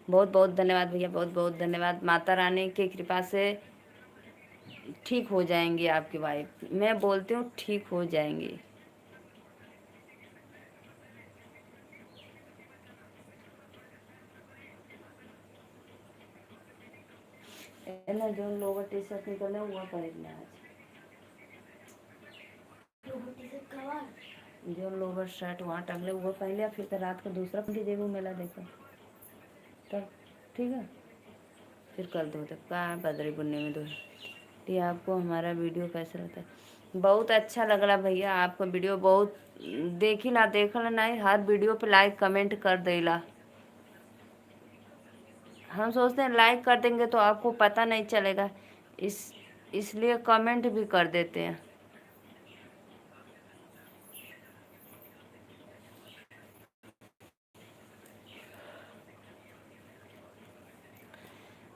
बहुत बहुत धन्यवाद भैया, बहुत बहुत धन्यवाद। माता रानी की कृपा से ठीक हो जाएंगी आपकी वाइफ। मैं बोलती हूँ ठीक हो जाएंगी। है ना, जो लोअर टी शर्ट निकले हुआ पहनना आज। जो लोअर शर्ट वहाँ टंगले वो पहन लिया, फिर तो रात को दूसरा पहन के जेबू मेला देखो तब। ठीक है, फिर कल दो तक का बदरी बुनने में दो। ये आपको हमारा वीडियो कैसा लगता है? बहुत अच्छा लग रहा भैया आपका वीडियो। बहुत देखिला देखल नहीं, हर वीडियो पे लाइक कमेंट कर देला। हम सोचते हैं लाइक कर देंगे तो आपको पता नहीं चलेगा, इस इसलिए कमेंट भी कर देते हैं।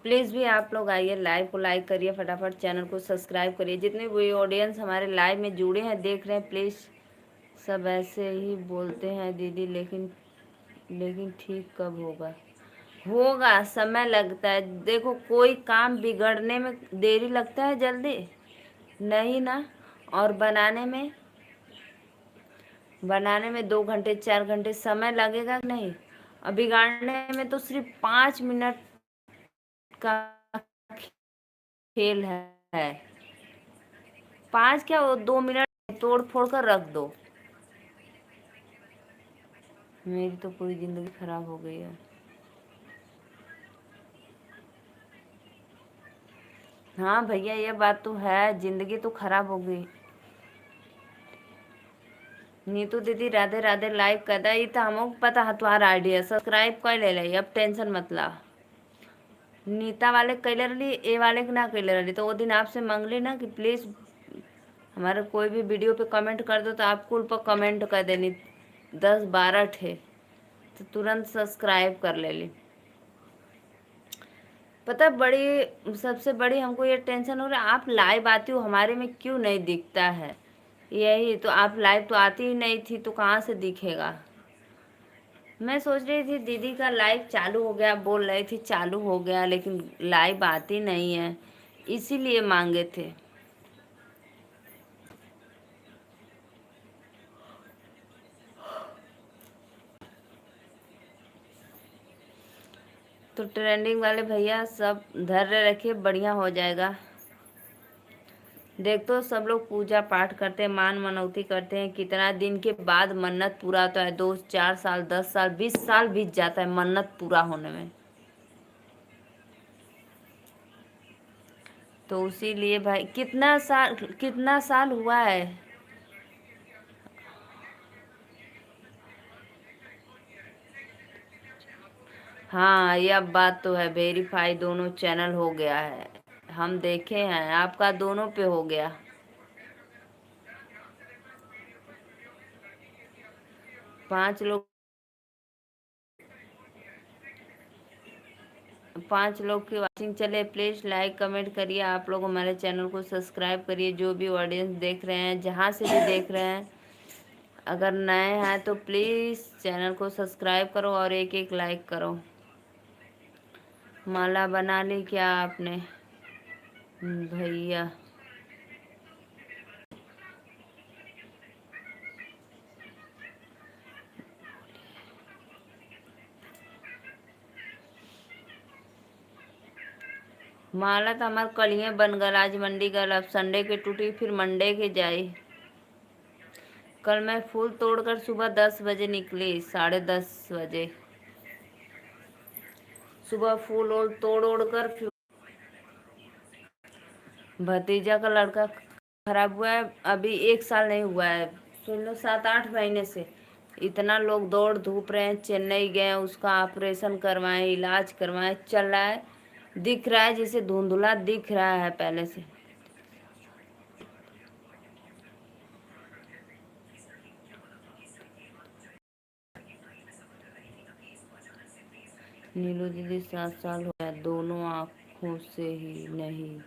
प्लीज़ भी आप लोग आइए, लाइव को लाइक करिए, फटाफट चैनल को सब्सक्राइब करिए। जितने भी ऑडियंस हमारे लाइव में जुड़े हैं, देख रहे हैं, प्लीज़ सब ऐसे ही बोलते हैं दीदी, लेकिन ठीक कब होगा? होगा, समय लगता है। देखो कोई काम बिगड़ने में देरी लगता है जल्दी नहीं ना। और बनाने में 2 घंटे 4 घंटे समय लगेगा कि नहीं? और बिगाड़ने में तो सिर्फ 5 मिनट का खेल है। 5 क्या, वो 2 मिनट तोड़ फोड़ कर रख दो। मेरी तो पूरी जिंदगी खराब हो गई है। हाँ भैया, ये बात तो है, जिंदगी तो खराब हो गई। नीतू दीदी राधे राधे, लाइक कर दे। तो हमको पता है तुम्हारा आइडिया, सब्सक्राइब कर ले, अब टेंशन मत ला। नीता वाले कैले रही, ए वाले के ना कैले रही, तो वो दिन आपसे मांगली ना कि प्लीज़ हमारे कोई भी वीडियो पे कमेंट कर दो, तो आप कुल पर कमेंट कर देनी 10-12 ठे, तो तुरंत सब्सक्राइब कर ले ली। पता बड़ी सबसे बड़ी हमको ये टेंशन हो रहा है, आप लाइव आती हो, हमारे में क्यों नहीं दिखता है? यही तो, आप लाइव तो आती ही नहीं थी, तो कहाँ से दिखेगा? मैं सोच रही थी दीदी का लाइव चालू हो गया, बोल रही थी चालू हो गया, लेकिन लाइव आती नहीं है, इसीलिए मांगे थे। तो ट्रेंडिंग वाले भैया सब धैर्य रखिए, बढ़िया हो जाएगा। देख तो सब लोग पूजा पाठ करते हैं, मान मनौती करते हैं, कितना दिन के बाद मन्नत पूरा होता है। 2-4 साल 10 साल 20 साल बीत जाता है मन्नत पूरा होने में। तो उसी लिए भाई, कितना साल हुआ है? हाँ, यह बात तो है, वेरीफाई दोनों चैनल हो गया है। हम देखे हैं, आपका दोनों पे हो गया। 5 लोग 5 लोग की वाचिंग चले। प्लीज़ लाइक कमेंट करिए, आप लोग हमारे चैनल को सब्सक्राइब करिए। जो भी ऑडियंस देख रहे हैं, जहाँ से भी देख रहे हैं, अगर नए हैं तो प्लीज़ चैनल को सब्सक्राइब करो और एक एक लाइक करो। माला बना ली क्या आपने भैया? माला तो हमार कलिए बन गल, आज मंडी गल, अब संडे के टूटी, फिर मंडे के जाई। कल मैं फूल तोड़कर सुबह 10 बजे निकली, 10:30 बजे सुबह फूल और तोड़ ओड़ कर फिर भतीजा का लड़का खराब हुआ है, अभी 1 साल नहीं हुआ है, सुन लो 7-8 महीने से। इतना लोग दौड़ धूप रहे हैं, चेन्नई गए, उसका ऑपरेशन करवाए, इलाज करवाए, चल रहा है, दिख रहा है जैसे धुंधला दिख रहा है पहले से। नीलू दीदी 7 साल हो गया, दोनों आँखों से ही नहीं।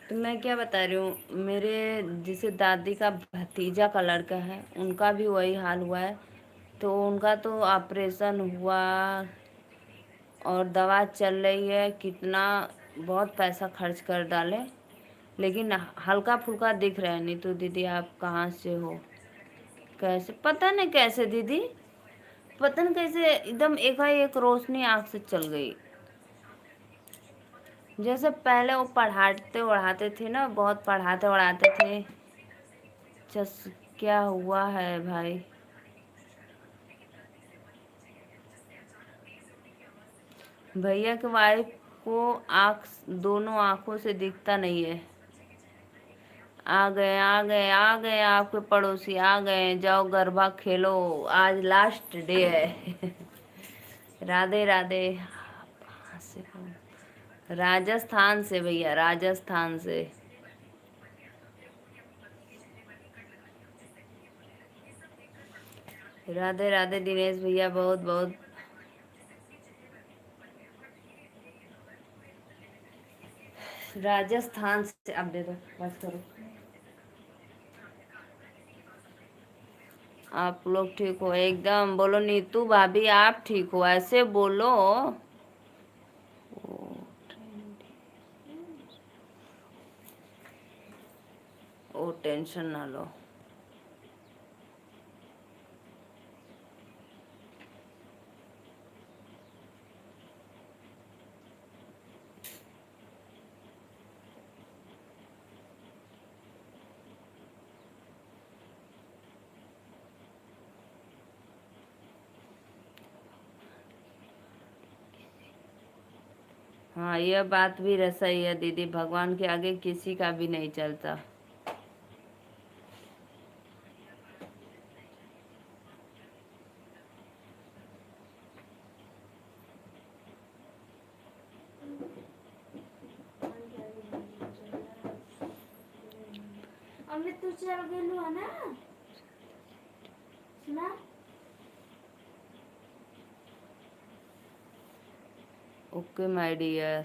तो मैं क्या बता रही हूँ, मेरे जैसे दादी का भतीजा का लड़का है, उनका भी वही हाल हुआ है। तो उनका तो ऑपरेशन हुआ और दवा चल रही है, कितना बहुत पैसा खर्च कर डाले, लेकिन हल्का फुल्का दिख रहा है। नहीं तो दीदी आप कहाँ से हो, कैसे, पता नहीं कैसे दीदी, पता नहीं कैसे एकदम एकाएक रोशनी आँख से चल गई। जैसे पहले वो पढ़ाते उड़ाते थे ना, बहुत पढ़ाते उड़ाते थे। चस क्या हुआ है भाई। भैया की वाइफ को आँख, दोनों आँखों से दिखता नहीं है। आ गए आ गए आ गए, आपके पड़ोसी आ गए, जाओ गरबा खेलो, आज लास्ट डे है। राधे राधे। कहाँ से हो? राजस्थान से भैया, राजस्थान से। राधे राधे दिनेश भैया, बहुत बहुत। राजस्थान से, अब दे दो, बस करो। आप लोग ठीक हो एकदम, बोलो नीतू भाभी आप ठीक हो, ऐसे बोलो। ओ टेंशन ना लो। हाँ यह बात भी सही है दीदी, भगवान के आगे किसी का भी नहीं चलता। अभी तू चल गेलू है ना, सुना। Okay my dear.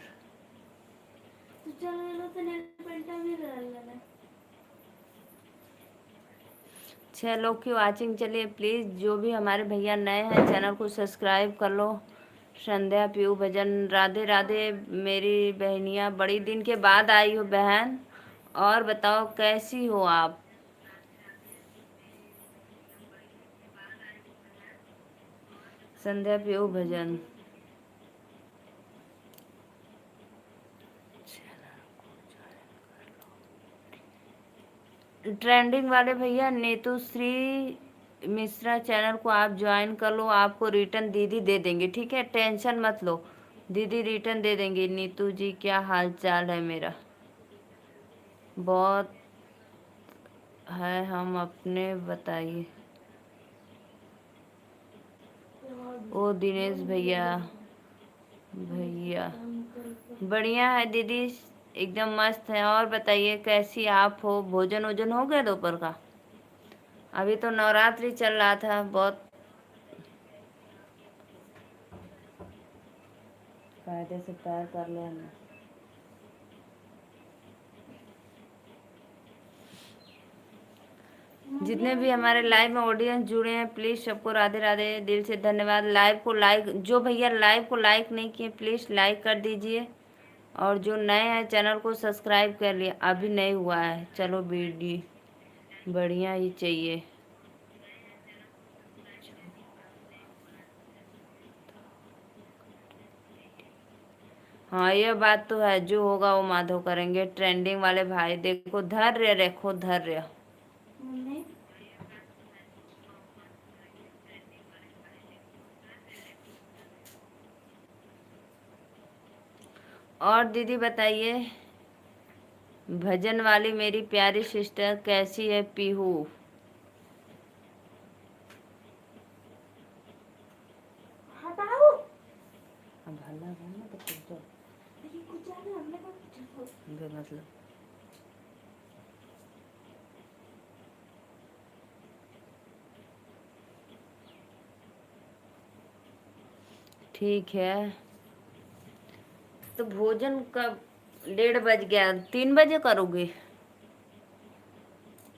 तू चल गेलू तो नेल पेंट भी रहल। चलो की वाचिंग, चलिए प्लीज़ जो भी हमारे भैया नए हैं चैनल को सब्सक्राइब कर लो। संध्या पीयू भजन, राधे राधे मेरी बहनिया, बड़ी दिन के बाद आई हो बहन, और बताओ कैसी हो आप। संध्या पीयू भजन। ट्रेंडिंग वाले भैया नीतू श्री मिश्रा चैनल को आप ज्वाइन कर लो, आपको रिटर्न दीदी दे देंगे, ठीक है, टेंशन मत लो, दीदी रिटर्न दे देंगे। नीतू जी क्या हाल चाल है मेरा, बहुत है, हम अपने बताइए। ओ दिनेश भैया, भैया बढ़िया है दीदी, एकदम मस्त है। और बताइए कैसी आप हो, भोजन वोजन हो गया दोपहर का। अभी तो नवरात्रि चल रहा था बहुत, कायदे से तैयार कर लिया हमने। जितने भी हमारे लाइव में ऑडियंस जुड़े हैं प्लीज़ सबको राधे राधे, दिल से धन्यवाद। लाइव को लाइक, जो भैया लाइव को लाइक नहीं किए प्लीज़ लाइक कर दीजिए, और जो नए हैं चैनल को सब्सक्राइब कर लिए, अभी नहीं हुआ है। चलो वीडियो बढ़िया ही चाहिए। हाँ ये बात तो है, जो होगा वो माधव करेंगे। ट्रेंडिंग वाले भाई देखो, धैर्य रखो धैर्य। और दीदी बताइए, भजन वाली मेरी प्यारी सिस्टर कैसी है पीहू? अब हल्ला करना तो कुछ मतलब। ठीक है, तो भोजन कब? 1:30 बज गया, 3 बजे करोगे?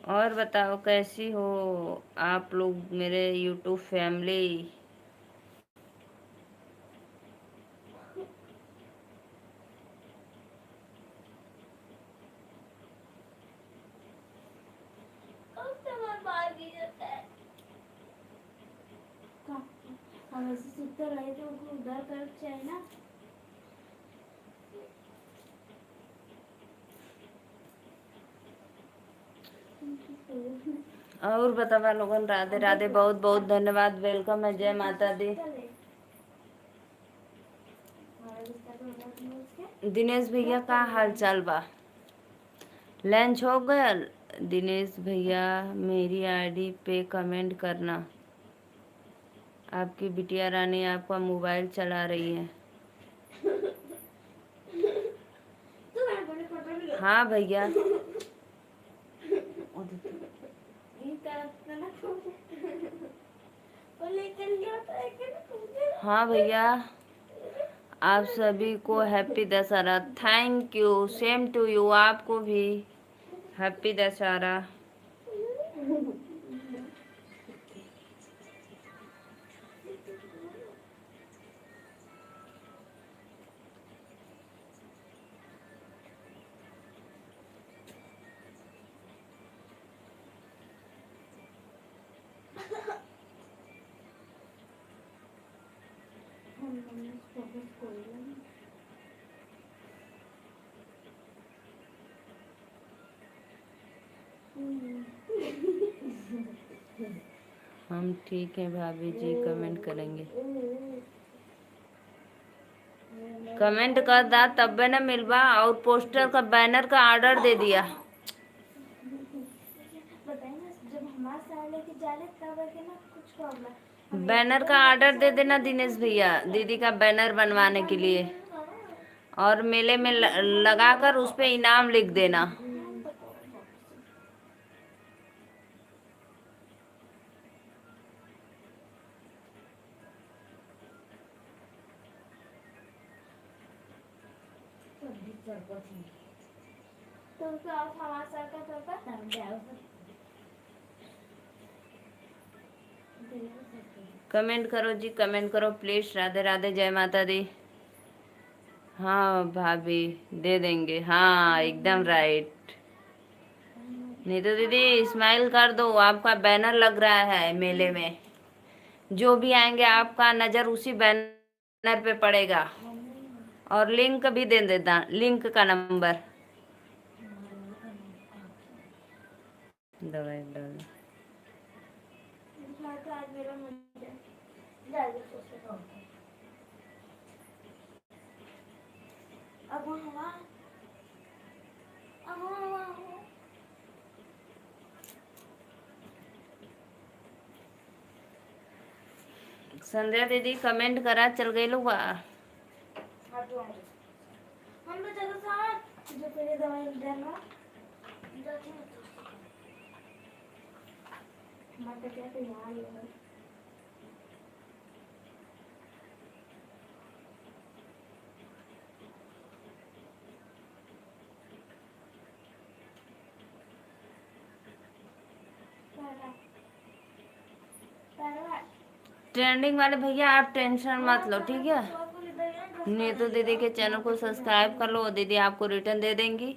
और बताओ कैसी हो आप लोग, मेरे यूट्यूब फैमिली? हम ऐसे सुनते रहे थे, उनको उधर कर चाहिए ना। और बतावा लोगन, राधे राधे, बहुत बहुत धन्यवाद, वेलकम है, जय माता दी। दिनेश भैया का हाल चाल बा? लंच हो गया? दिनेश भैया मेरी आईडी पे कमेंट करना, आपकी बिटिया रानी आपका मोबाइल चला रही है। हाँ भैया। हाँ भैया, आप सभी को happy Dussehra. Thank you, same to you, आपको भी हैप्पी दशहरा। हम ठीक हैं भाभी जी, कमेंट करेंगे। कमेंट कर दा तब न मिलबा। और पोस्टर का बैनर का ऑर्डर दे दिया। बैनर का ऑर्डर दे देना दिनेश भैया, दीदी का बैनर बनवाने के लिए, और मेले में लगाकर उस पे इनाम लिख देना। कमेंट करो जी, कमेंट करो प्लीज। राधे राधे, जय माता दी। हाँ भाभी दे देंगे, हाँ एकदम राइट। नहीं तो दीदी स्माइल कर दो, आपका बैनर लग रहा है मेले में, जो भी आएंगे आपका नजर उसी बैनर पे पड़ेगा। और लिंक भी दे देना, लिंक का नंबर। दवाई डाल। संध्या दीदी कमेंट करा, चल गई लोग। ट्रेंडिंग वाले भैया आप टेंशन मत लो, ठीक है। नीतू दीदी के चैनल को सब्सक्राइब कर लो, दीदी आपको रिटर्न दे देंगी।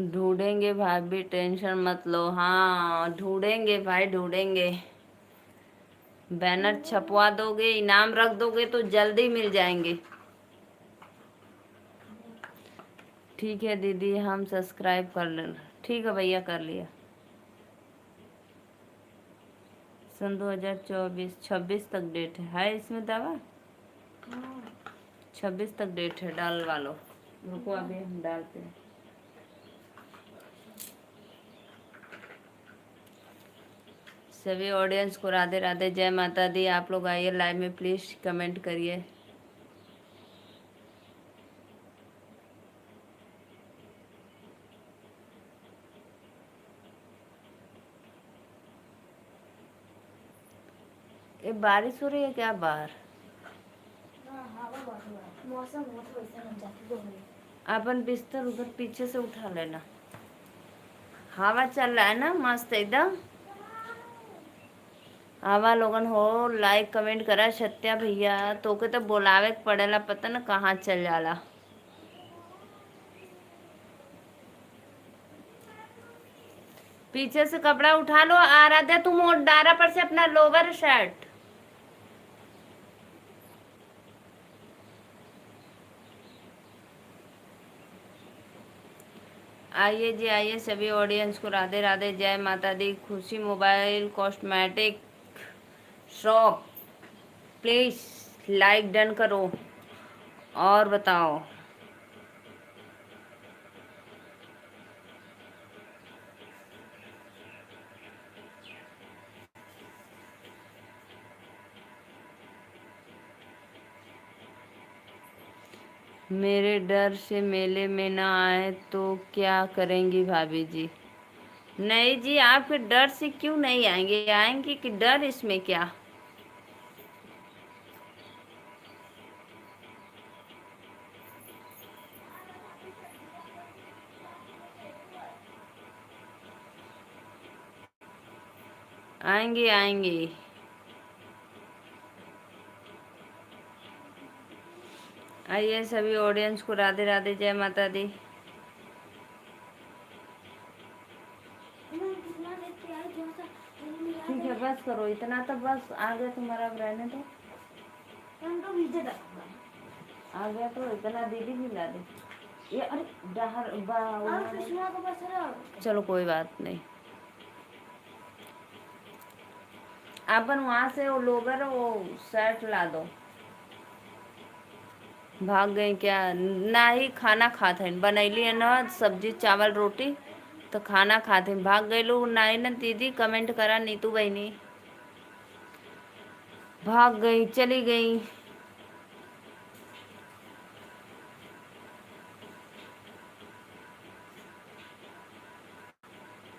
ढूंढेंगे भाभी, टेंशन मत लो। हाँ ढूंढेंगे भाई, ढूंढेंगे। बैनर छपवा दोगे, इनाम रख दोगे तो जल्दी मिल जाएंगे। ठीक है दीदी, हम सब्सक्राइब कर लें। ठीक है भैया, कर लिया। सन 2024 26 तक डेट है इसमें दावा। 26 तक डेट है, डालवा लो। रुको अभी हम डालते हैं। सभी ऑडियंस को राधे राधे, जय माता दी। आप लोग आइए लाइव में, प्लीज़ कमेंट करिए। ये बारिश हो रही है क्या बाहर? मौसम वैसा अपन बिस्तर उधर पीछे से उठा लेना। हवा चल रहा है ना मस्त एकदम। हवा लोगन हो लाइक कमेंट करा। सत्या भैया तो के तो बोलावे के पड़ेला, पता न कहाँ चल जाला। पीछे से कपड़ा उठा लो। आराध्या तुम डारा पर से अपना लोवर शर्ट। आइए जी आइए, सभी ऑडियंस को राधे राधे, जय माता दी। खुशी mobile cosmetic shop, please like done करो और बताओ। मेरे डर से मेले में ना आए तो क्या करेंगी भाभी जी? नहीं जी, आपके डर से क्यों नहीं आएंगे? आएंगे कि डर इसमें क्या। आएंगे आएंगे। आइए सभी ऑडियंस को राधे राधे, जय माता दी। ठीक है बस करो, इतना तो बस। आ गया तुम्हारा, अब रहने दो। आ गया तो इतना दीदी मिला दे। ये अरे चलो कोई बात नहीं। अपन वहाँ से वो लोगर वो शर्ट ला दो। भाग गई क्या? ना ही खाना खाते बनैली है ना, सब्जी चावल रोटी तो खाना खाते भाग गई लोग। ना ही ना दीदी कमेंट करा, नीतू बहनी भाग गई, चली गई।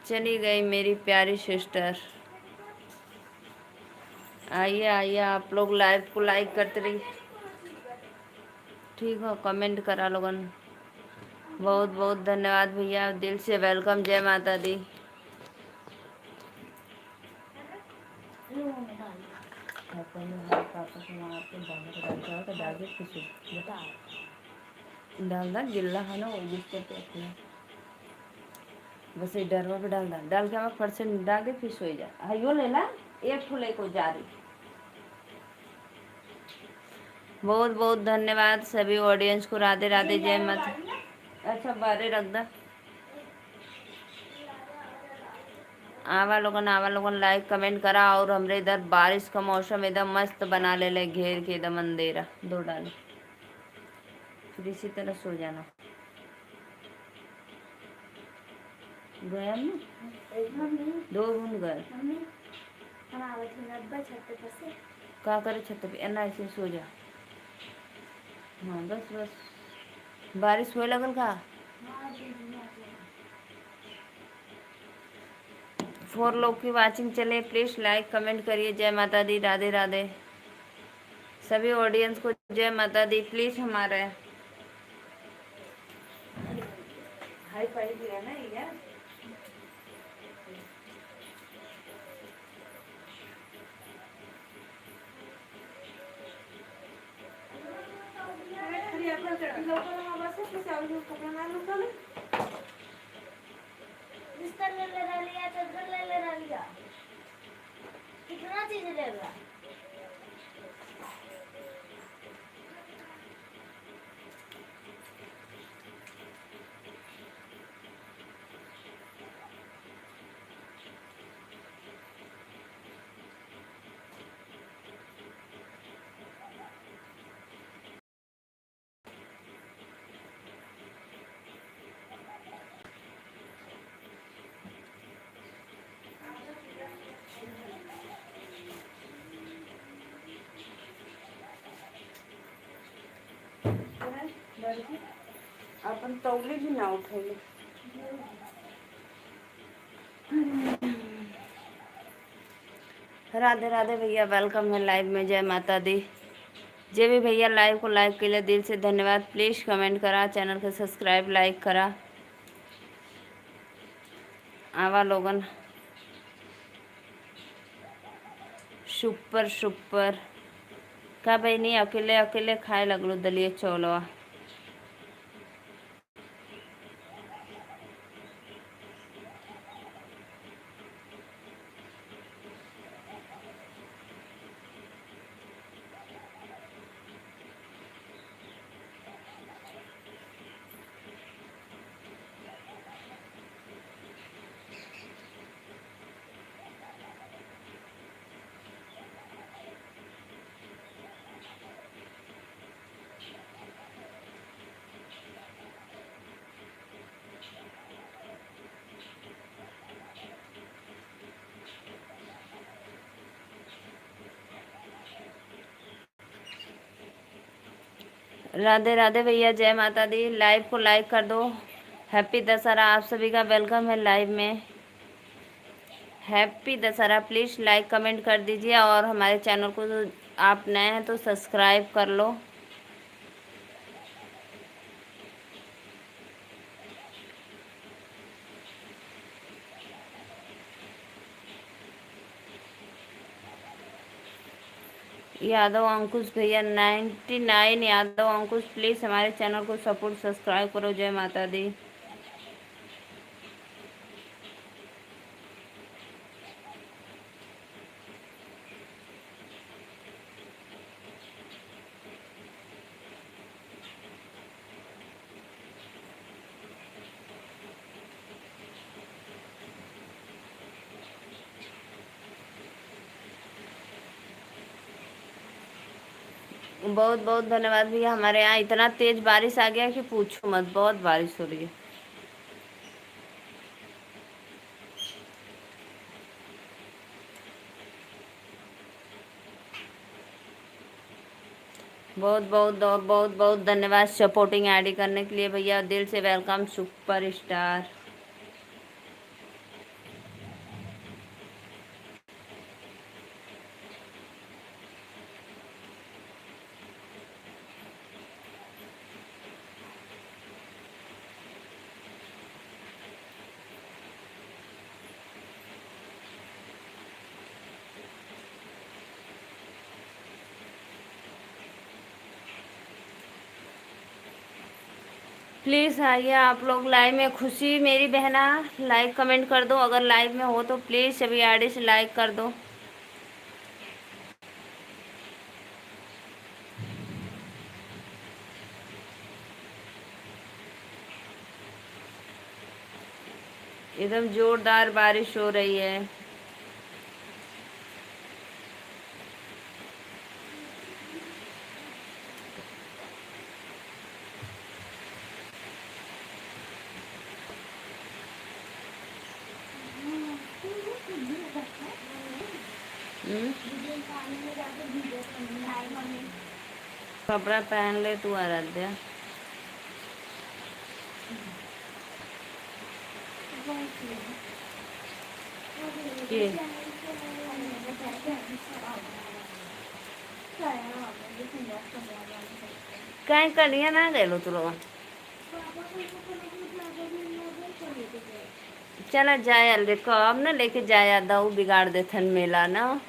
चली गई मेरी प्यारी सिस्टर। आइए आइए, आप लोग लाइव को लाइक करते रहिए। ठीक है, कमेंट करा लोगन। बहुत बहुत धन्यवाद भैया, दिल से वेलकम, जय माता दी। डाल दा गिल्ला है ना वो बिस्तर पे अपने, बस ये डरवा पे डाल दा। डाल के हमें फट से डाल के फिर सो जा। हाइयो ले ला, एक ठुले को जा रही। बहुत बहुत धन्यवाद सभी ऑडियंस को, राधे राधे, जय माता। अच्छा बारे रख दा। आवा लोगन लाइक कमेंट करा। और हमरे इधर बारिश का मौसम एकदम मस्त बना ले घेर के एकदम अंधेरा। दो डाले फिर इसी तरह सो जाना। गया ना दो बूंद गए। का करे छत पे एना ऐसे सो जा। हाँ बस बस बारिश होए लगल का। 4 लोग की वाचिंग चले, प्लीज लाइक कमेंट करिए। जय माता दी, राधे राधे। सभी ऑडियंस को जय माता दी। प्लीज हमारे हाई फाई भी है ना यार। लोकल हमारे से कुछ और कपड़ा ना लोकल बिस्तर ले ले लिया चादर ले ले लिया कितना चीज लेगा अपन तौले भी ना उठेले। राधे राधे भैया, वेलकम है लाइव में। जय माता दी। जे भी भैया लाइव को लाइक के लिए दिल से धन्यवाद। प्लीज़ कमेंट करा, चैनल को सब्सक्राइब लाइक करा। आवा लोगन सुपर सुपर का भाई नहीं अकेले अकेले खाए लगलो दलिया चौलवा। राधे राधे भैया, जय माता दी। लाइव को लाइक कर दो। हैप्पी दशहरा, आप सभी का वेलकम है लाइव में। Happy Dussehra. Please like comment कर दीजिए और हमारे चैनल को आप नए हैं तो सब्सक्राइब कर लो। यादव अंकुश भैया 99 यादव अंकुश, प्लीज़ हमारे चैनल को सपोर्ट सब्सक्राइब करो। जय माता दी। बहुत बहुत धन्यवाद भैया। हमारे यहाँ इतना तेज बारिश आ गया कि पूछो मत, बहुत बारिश हो रही है। बहुत बहुत बहुत बहुत बहुत धन्यवाद सपोर्टिंग आईडी करने के लिए भैया, दिल से वेलकम सुपर स्टार। प्लीज़ आइए आप लोग लाइव में। खुशी मेरी बहना लाइक कमेंट कर दो, अगर लाइव में हो तो प्लीज़ सभी आईडी से लाइक कर दो। एकदम जोरदार बारिश हो रही है। कपड़ा पहन ले तू आराध्या। ये कहीं कड़िया ना गए तू लोग। चला जाए अल्रे कब ना लेके जाया दाऊ बिगाड़ देथन मेला ना।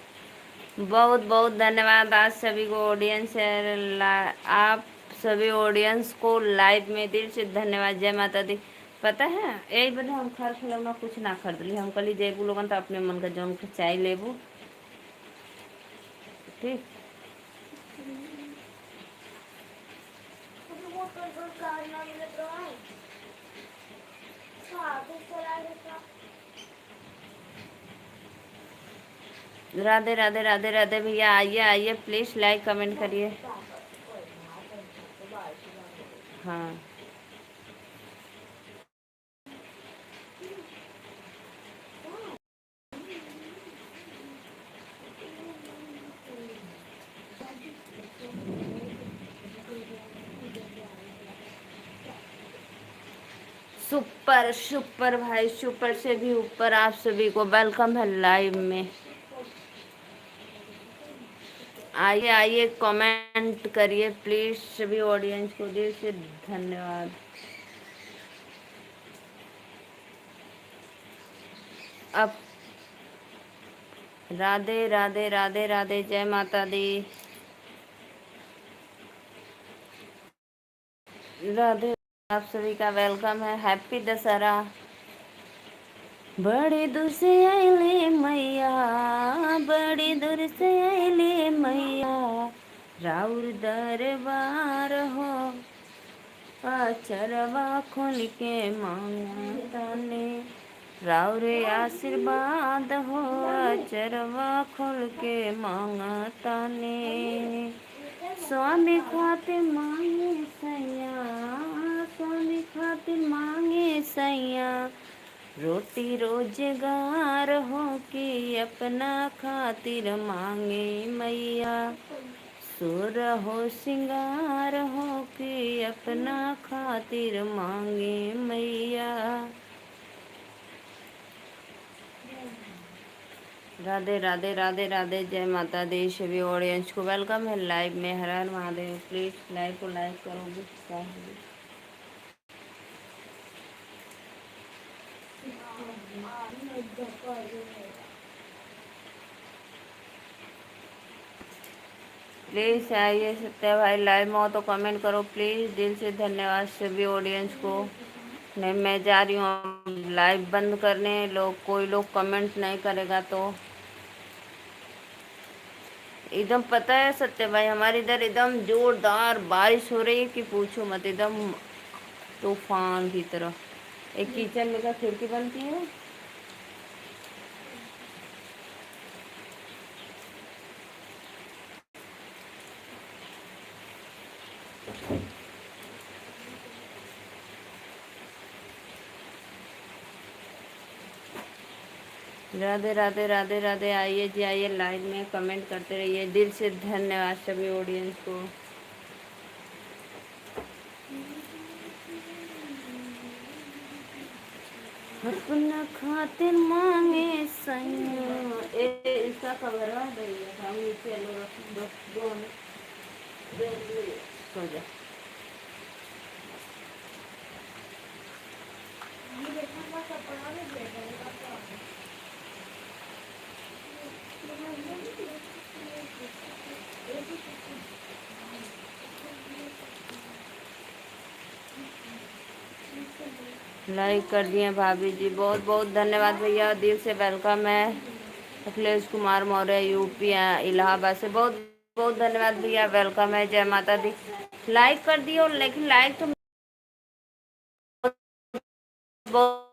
बहुत बहुत धन्यवाद। आज सभी को ऑडियंस है, आप सभी ऑडियंस को लाइव में दिल से धन्यवाद। जय माता दी। पता है यही बने हम खर खिलौना कुछ ना खरीदली, हम कल जेबू लोगन तो अपने मन का जौन के चाय लेबू। ठीक वो कंट्रोल करना मिले तो आई तो चला देता। राधे राधे राधे राधे भैया, आइए आइए प्लीज़ लाइक कमेंट करिए। हाँ सुपर सुपर भाई, सुपर से भी ऊपर आप सभी को वेलकम है लाइव में। आइए आइए कमेंट करिए प्लीज, सभी ऑडियंस को दिल से धन्यवाद। अब राधे राधे राधे राधे, जय माता दी। राधे, आप सभी का वेलकम है, हैप्पी दशहरा। बड़ी दूर से आइले मैया, बड़ी दूर से आइले मैया, राउर दरबार हो, अचरवा खोल के मांगताने, राउर आशीर्वाद हो, अचरवा खोल के मांगताने, स्वामी खातिर मांगे सैया, स्वामी खातिर मांगे सैया, रोटी रोजगार हो कि अपना खातिर मांगे मैया, सुर हो सिंगार हो कि अपना खातिर मांगे मैया। राधे राधे राधे राधे, जय माता दी। सभी ऑडियंस को वेलकम है लाइव में। हर हर महादेव। प्लीज लाइव को लाइक करोगे। प्लीज़ आइए, सत्या भाई लाइव में हो तो कमेंट करो प्लीज़। दिल से धन्यवाद सभी ऑडियंस को। नहीं मैं जा रही हूँ लाइव बंद करने, लोग कोई लोग कमेंट नहीं करेगा तो एकदम। पता है सत्य भाई, हमारे इधर एकदम जोरदार बारिश हो रही है कि पूछो मत, एकदम तूफान की तरह। एक किचन में का खिड़की बनती है, राधे राधे राधे राधे। आइए जी आइए, लाइव में कमेंट करते रहिए। दिल से धन्यवाद सभी ऑडियंस को। अपना खातिर मांगे सैया, इसका कवर हम नीचे दो सो जा। ये देखना कपड़ा में बैठा लाइक कर दिए भाभी जी, बहुत बहुत धन्यवाद भैया। दिल से वेलकम है। अखिलेश कुमार मौर्य यूपी इलाहाबाद से, बहुत बहुत धन्यवाद भैया, वेलकम है। जय माता दी। लाइक कर दिए, लेकिन लाइक तो बहुत